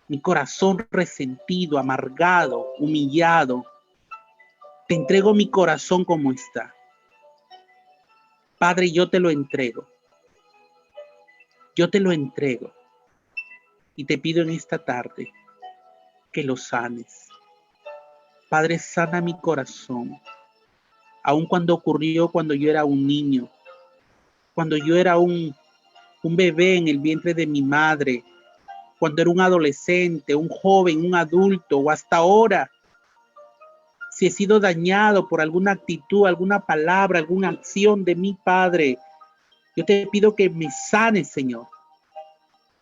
mi corazón resentido, amargado, humillado. Te entrego mi corazón como está. Padre, yo te lo entrego. Yo te lo entrego. Y te pido en esta tarde que lo sanes. Padre, sana mi corazón. Aun cuando ocurrió cuando yo era un niño, cuando yo era un bebé en el vientre de mi madre, cuando era un adolescente, un joven, un adulto, o hasta ahora, si he sido dañado por alguna actitud, alguna palabra, alguna acción de mi Padre, yo te pido que me sanes, Señor.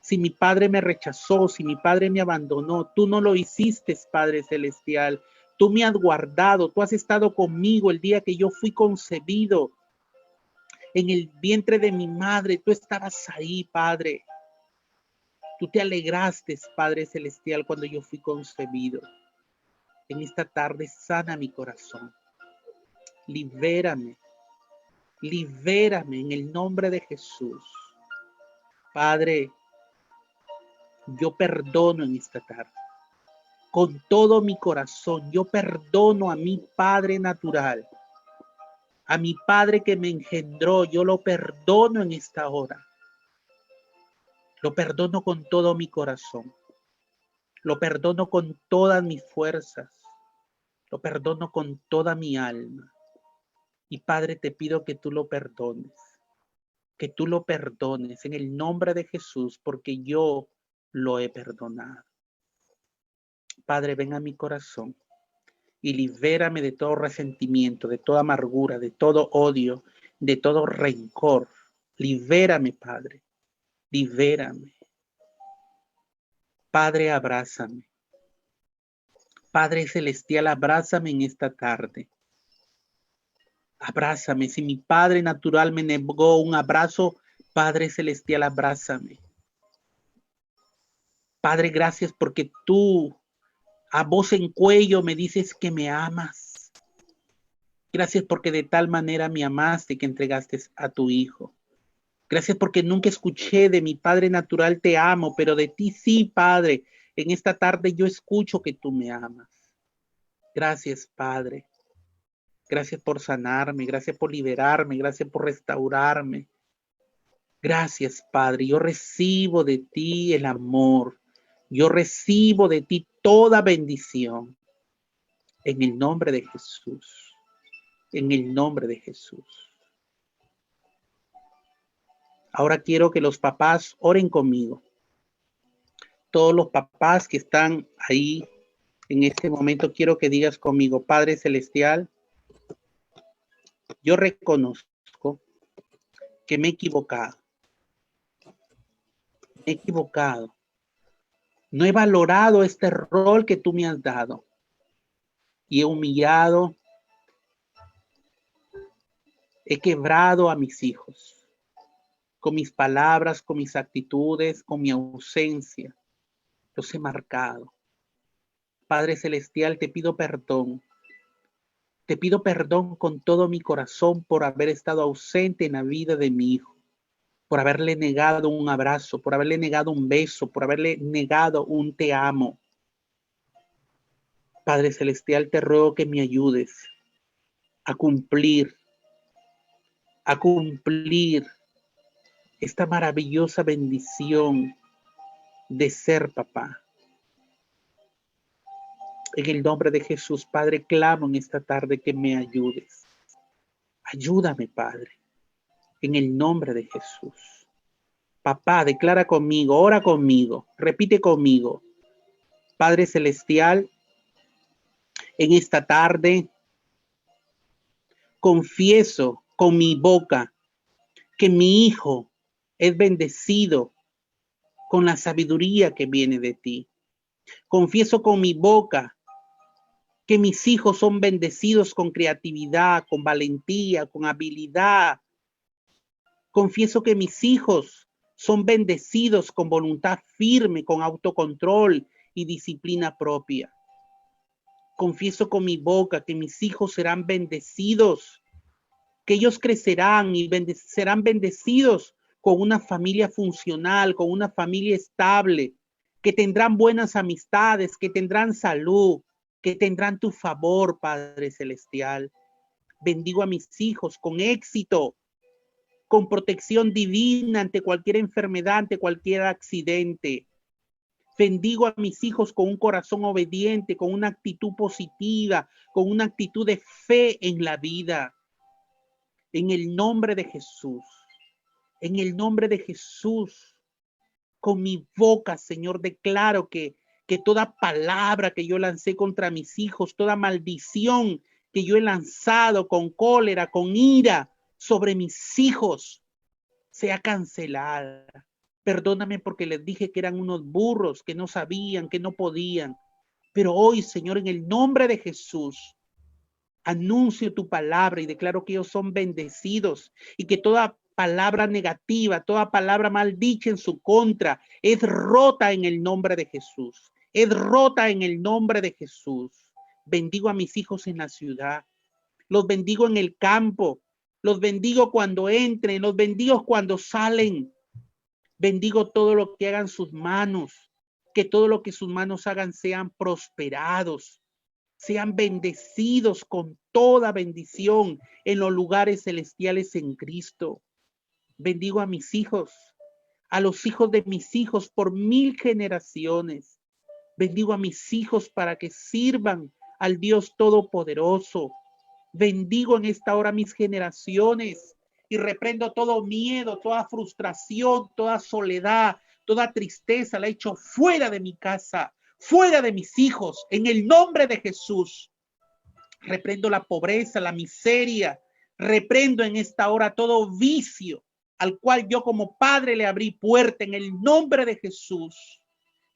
Si mi padre me rechazó, si mi padre me abandonó, tú no lo hiciste, Padre Celestial. Tú me has guardado, tú has estado conmigo el día que yo fui concebido. En el vientre de mi madre, tú estabas ahí, Padre. Tú te alegraste, Padre Celestial, cuando yo fui concebido. En esta tarde sana mi corazón. Libérame. Libérame en el nombre de Jesús. Padre, yo perdono en esta tarde. Con todo mi corazón, yo perdono a mi Padre natural. A mi Padre que me engendró, yo lo perdono en esta hora. Lo perdono con todo mi corazón. Lo perdono con todas mis fuerzas. Lo perdono con toda mi alma. Y Padre, te pido que tú lo perdones. Que tú lo perdones en el nombre de Jesús, porque yo lo he perdonado. Padre, ven a mi corazón y libérame de todo resentimiento, de toda amargura, de todo odio, de todo rencor. Libérame, Padre. Libérame. Padre, abrázame. Padre Celestial, abrázame en esta tarde. Abrázame. Si mi Padre natural me negó un abrazo, Padre Celestial, abrázame. Padre, gracias porque tú a voz en cuello me dices que me amas. Gracias porque de tal manera me amaste que entregaste a tu Hijo. Gracias porque nunca escuché de mi Padre natural te amo, pero de ti sí, Padre. En esta tarde yo escucho que tú me amas. Gracias, Padre. Gracias por sanarme, gracias por liberarme, gracias por restaurarme. Gracias, Padre. Yo recibo de ti el amor. Yo recibo de ti toda bendición. En el nombre de Jesús. En el nombre de Jesús. Ahora quiero que los papás oren conmigo. Todos los papás que están ahí en este momento, quiero que digas conmigo: Padre Celestial, yo reconozco que me he equivocado. Me he equivocado. No he valorado este rol que tú me has dado. Y he humillado, he quebrado a mis hijos. Con mis palabras, con mis actitudes, con mi ausencia. Los he marcado. Padre Celestial, te pido perdón. Te pido perdón con todo mi corazón por haber estado ausente en la vida de mi hijo. Por haberle negado un abrazo, por haberle negado un beso, por haberle negado un te amo. Padre Celestial, te ruego que me ayudes a cumplir esta maravillosa bendición de ser papá. En el nombre de Jesús, Padre, clamo en esta tarde que me ayudes. Ayúdame, Padre, en el nombre de Jesús. Papá, declara conmigo, ora conmigo, repite conmigo. Padre Celestial, en esta tarde confieso con mi boca que mi hijo es bendecido con la sabiduría que viene de ti. Confieso con mi boca que mis hijos son bendecidos con creatividad, con valentía, con habilidad. Confieso que mis hijos son bendecidos con voluntad firme, con autocontrol y disciplina propia. Confieso con mi boca que mis hijos serán bendecidos, que ellos crecerán y serán bendecidos con una familia funcional, con una familia estable, que tendrán buenas amistades, que tendrán salud, que tendrán tu favor, Padre Celestial. Bendigo a mis hijos con éxito, con protección divina ante cualquier enfermedad, ante cualquier accidente. Bendigo a mis hijos con un corazón obediente, con una actitud positiva, con una actitud de fe en la vida. En el nombre de Jesús, en el nombre de Jesús, con mi boca, Señor, declaro que toda palabra que yo lancé contra mis hijos, toda maldición que yo he lanzado con cólera, con ira sobre mis hijos, sea cancelada. Perdóname porque les dije que eran unos burros, que no sabían, que no podían. Pero hoy, Señor, en el nombre de Jesús, anuncio tu palabra y declaro que ellos son bendecidos y que toda palabra negativa, toda palabra maldicha en su contra es rota en el nombre de Jesús. Es rota en el nombre de Jesús. Bendigo a mis hijos en la ciudad. Los bendigo en el campo. Los bendigo cuando entren. Los bendigo cuando salen. Bendigo todo lo que hagan sus manos. Que todo lo que sus manos hagan sean prosperados. Sean bendecidos con toda bendición en los lugares celestiales en Cristo. Bendigo a mis hijos, a los hijos de mis hijos por 1000 generaciones. Bendigo a mis hijos para que sirvan al Dios Todopoderoso. Bendigo en esta hora mis generaciones y reprendo todo miedo, toda frustración, toda soledad, toda tristeza. La echo fuera de mi casa, fuera de mis hijos, en el nombre de Jesús. Reprendo la pobreza, la miseria. Reprendo en esta hora todo vicio al cual yo como padre le abrí puerta en el nombre de Jesús.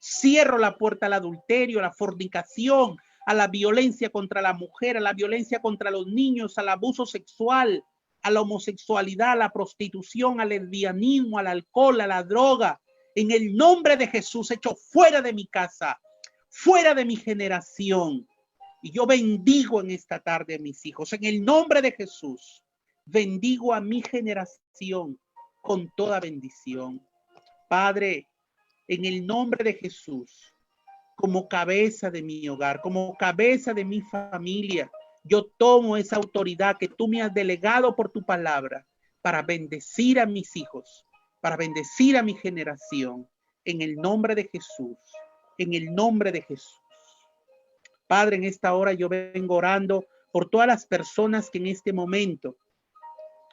Cierro la puerta al adulterio, a la fornicación, a la violencia contra la mujer, a la violencia contra los niños, al abuso sexual, a la homosexualidad, a la prostitución, al lesbianismo, al alcohol, a la droga. En el nombre de Jesús, echo fuera de mi casa, fuera de mi generación. Y yo bendigo en esta tarde a mis hijos. En el nombre de Jesús, bendigo a mi generación con toda bendición. Padre, en el nombre de Jesús, como cabeza de mi hogar, como cabeza de mi familia, yo tomo esa autoridad que tú me has delegado por tu palabra para bendecir a mis hijos, para bendecir a mi generación. En el nombre de Jesús, en el nombre de Jesús. Padre, en esta hora yo vengo orando por todas las personas que en este momento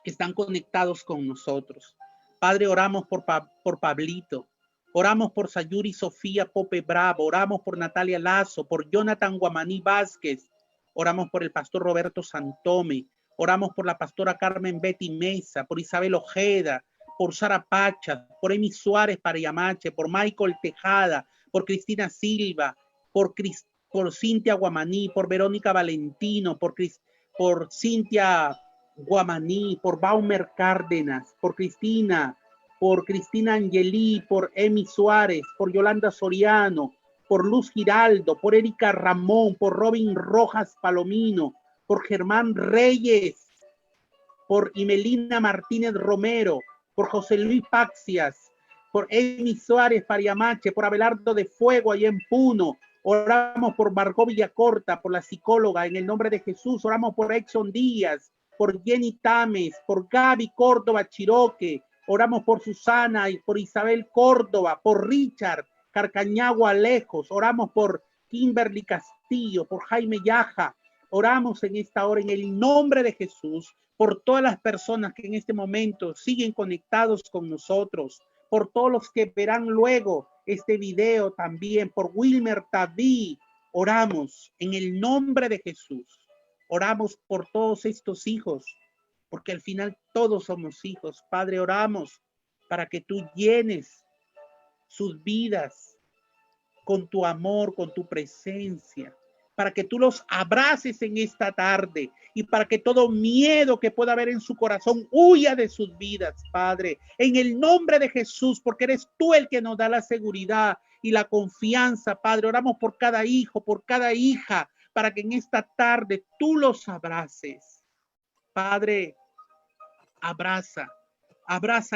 están conectados con nosotros. Padre, oramos por Pablito, oramos por Sayuri Sofía Pope Bravo, oramos por Natalia Lazo, por Jonathan Guamaní Vázquez, oramos por el pastor Roberto Santome, oramos por la pastora Carmen Betty Mesa, por Isabel Ojeda, por Sara Pacha, por Emi Suárez Pariamache, por Michael Tejada, por Cristina Silva, por Cintia Guamaní, por Verónica Valentino, por Cintia Guamaní, por Baumer Cárdenas, por Cristina Angelí, por Emi Suárez, por Yolanda Soriano, por Luz Giraldo, por Erika Ramón, por Robin Rojas Palomino, por Germán Reyes, por Imelina Martínez Romero, por José Luis Paxias, por Emi Suárez Pariamache, por Abelardo de Fuego allá en Puno. Oramos por Margot Villacorta, por la psicóloga, en el nombre de Jesús. Oramos por Exxon Díaz, por Jenny Tames, por Gaby Córdoba Chiroque. Oramos por Susana y por Isabel Córdoba, por Richard Carcañagua Lejos. Oramos por Kimberly Castillo, por Jaime Yaja. Oramos en esta hora en el nombre de Jesús por todas las personas que en este momento siguen conectados con nosotros, por todos los que verán luego este video también, por Wilmer Taví. Oramos en el nombre de Jesús. Oramos por todos estos hijos, porque al final todos somos hijos. Padre, oramos para que tú llenes sus vidas con tu amor, con tu presencia, para que tú los abraces en esta tarde y para que todo miedo que pueda haber en su corazón huya de sus vidas, Padre, en el nombre de Jesús, porque eres tú el que nos da la seguridad y la confianza, Padre. Oramos por cada hijo, por cada hija, para que en esta tarde tú los abraces. Padre, abraza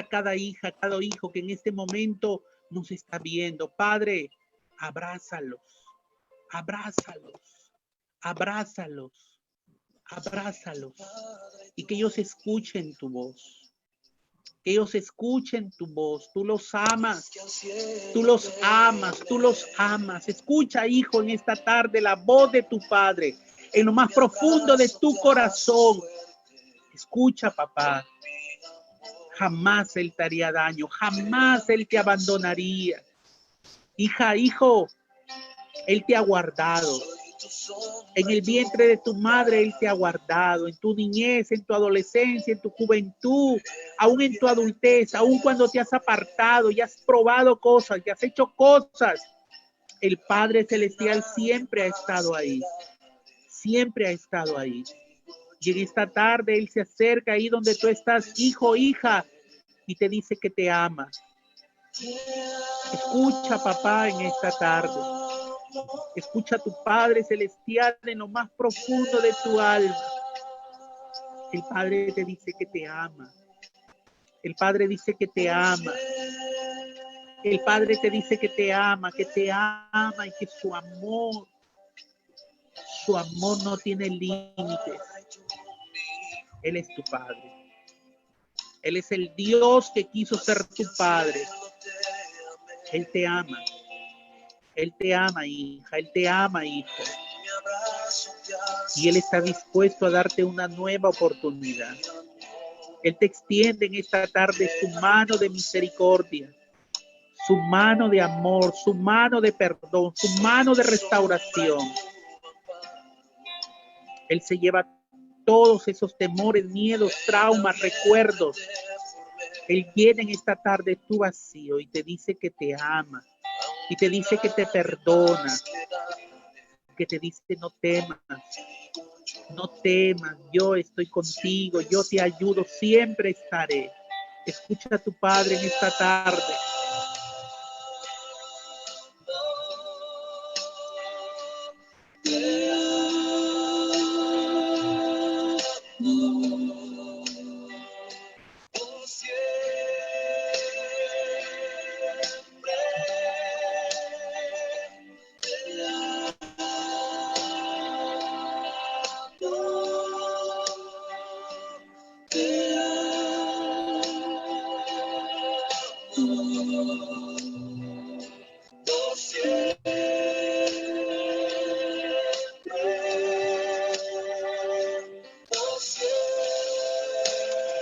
cada hija, cada hijo que en este momento nos está viendo. Padre, abrázalos, y que ellos escuchen tu voz. Tú los amas. Escucha, hijo, en esta tarde la voz de tu Padre en lo más profundo de tu corazón. Escucha, papá. Jamás Él te haría daño, jamás Él te abandonaría. Hija, hijo, Él te ha guardado. En el vientre de tu madre Él te ha guardado, en tu niñez, en tu adolescencia, en tu juventud, aún en tu adultez, aún cuando te has apartado y has probado cosas, y has hecho cosas. El Padre Celestial siempre ha estado ahí. Siempre ha estado ahí. Y en esta tarde Él se acerca ahí donde tú estás, hijo, hija, y te dice que te ama. Escucha, papá, en esta tarde. Escucha a tu Padre Celestial en lo más profundo de tu alma. El Padre te dice que te ama. El Padre dice que te ama. El Padre te dice que te ama y que su amor no tiene límites. Él es tu Padre. Él es el Dios que quiso ser tu Padre. Él te ama. Él te ama, hija. Él te ama, hijo. Y Él está dispuesto a darte una nueva oportunidad. Él te extiende en esta tarde su mano de misericordia, su mano de amor, su mano de perdón, su mano de restauración. Él se lleva todos esos temores, miedos, traumas, recuerdos. Él llena en esta tarde tu vacío y te dice que te ama. Y te dice que te perdona, que te dice no temas, yo estoy contigo, yo te ayudo, siempre estaré. Escucha a tu Padre en esta tarde.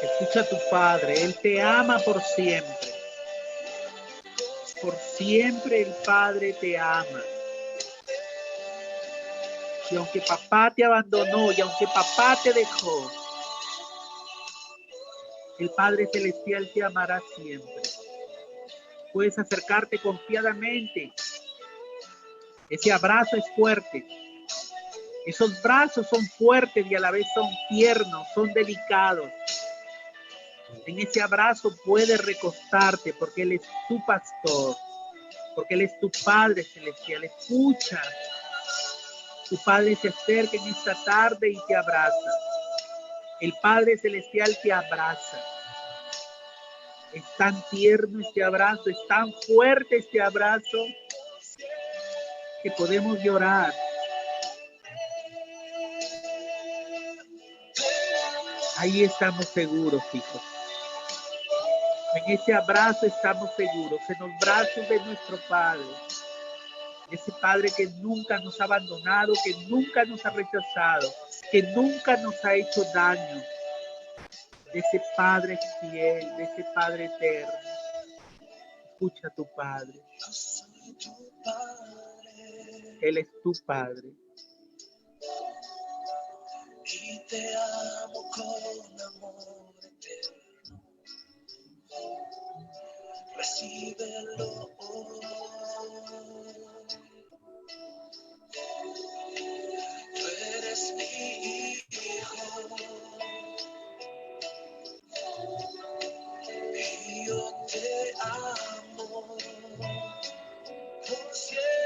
Escucha a tu Padre, Él te ama por siempre. Por siempre el Padre te ama. Y aunque papá te abandonó y aunque papá te dejó, el Padre Celestial te amará siempre. Puedes acercarte confiadamente. Ese abrazo es fuerte. Esos brazos son fuertes y a la vez son tiernos, son delicados. En ese abrazo puedes recostarte porque Él es tu pastor, porque Él es tu Padre Celestial. Escucha. Tu Padre se acerca en esta tarde y te abraza. El Padre Celestial te abraza. Es tan tierno este abrazo, es tan fuerte este abrazo que podemos llorar. Ahí estamos seguros, hijos. En ese abrazo estamos seguros, en los brazos de nuestro Padre. Ese Padre que nunca nos ha abandonado, que nunca nos ha rechazado, que nunca nos ha hecho daño. De ese Padre fiel, de ese Padre eterno. Escucha a tu Padre. Él es tu Padre. Y te amo con amor eterno. Recíbelo hoy. Tú eres mi hijo. Y yo te amo por siempre.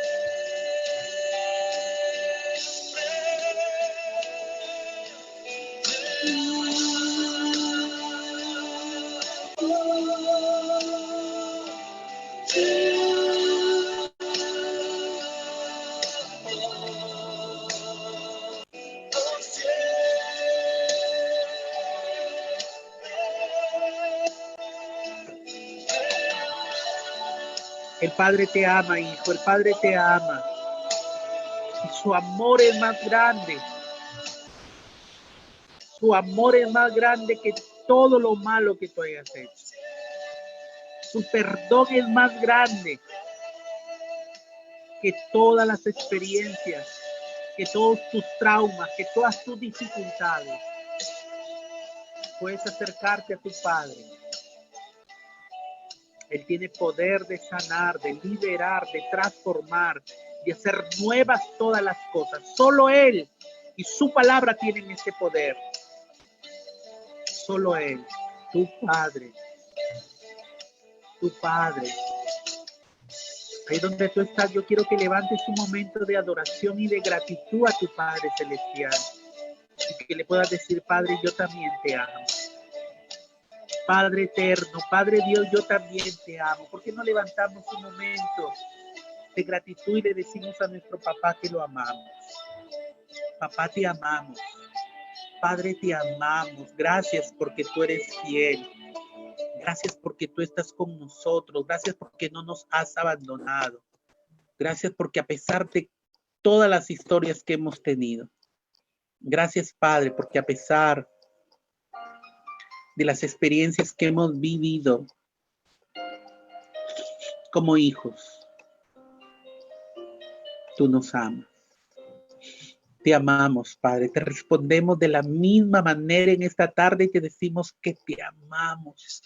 El Padre te ama, hijo, el Padre te ama. Y su amor es más grande. Su amor es más grande que todo lo malo que tú hayas hecho. Su perdón es más grande que todas las experiencias, que todos tus traumas, que todas tus dificultades. Puedes acercarte a tu Padre. Él tiene poder de sanar, de liberar, de transformar, de hacer nuevas todas las cosas. Solo Él y su palabra tienen ese poder. Solo Él, tu Padre. Tu Padre. Ahí donde tú estás, yo quiero que levantes un momento de adoración y de gratitud a tu Padre Celestial. Y que le puedas decir, Padre, yo también te amo. Padre eterno, Padre Dios, yo también te amo. ¿Por qué no levantamos un momento de gratitud y le decimos a nuestro papá que lo amamos? Papá, te amamos. Padre, te amamos. Gracias porque tú eres fiel. Gracias porque tú estás con nosotros. Gracias porque no nos has abandonado. Gracias porque a pesar de todas las historias que hemos tenido. Gracias, Padre, porque a pesar de las experiencias que hemos vivido como hijos, tú nos amas. Te amamos, Padre. Te respondemos de la misma manera en esta tarde y te decimos que te amamos,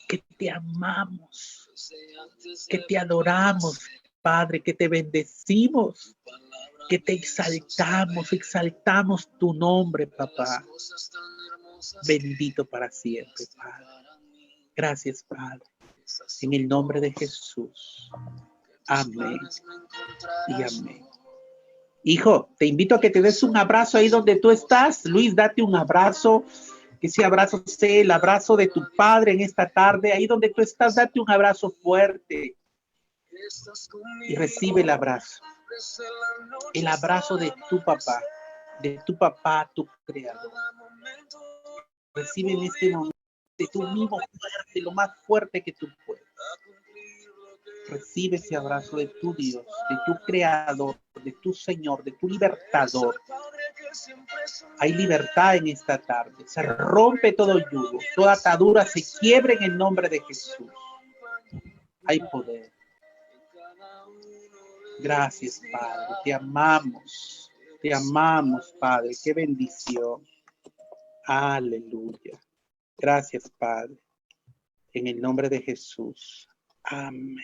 que te amamos, que te adoramos, Padre, que te bendecimos, que te exaltamos tu nombre, papá. Bendito para siempre, Padre. Gracias, Padre. En el nombre de Jesús. Amén y amén. Hijo, te invito a que te des un abrazo ahí donde tú estás. Luis, date un abrazo. Que ese abrazo sea el abrazo de tu padre en esta tarde. Ahí donde tú estás, date un abrazo fuerte. Y recibe el abrazo. El abrazo de tu papá, tu creador. Recibe en este momento de tu mismo fuerte, lo más fuerte que tú puedas. Recibe ese abrazo de tu Dios, de tu creador, de tu Señor, de tu libertador. Hay libertad en esta tarde. Se rompe todo yugo. Toda atadura se quiebra en el nombre de Jesús. Hay poder. Gracias, Padre. Te amamos. Te amamos, Padre. Qué bendición. Aleluya. Gracias, Padre. En el nombre de Jesús. Amén.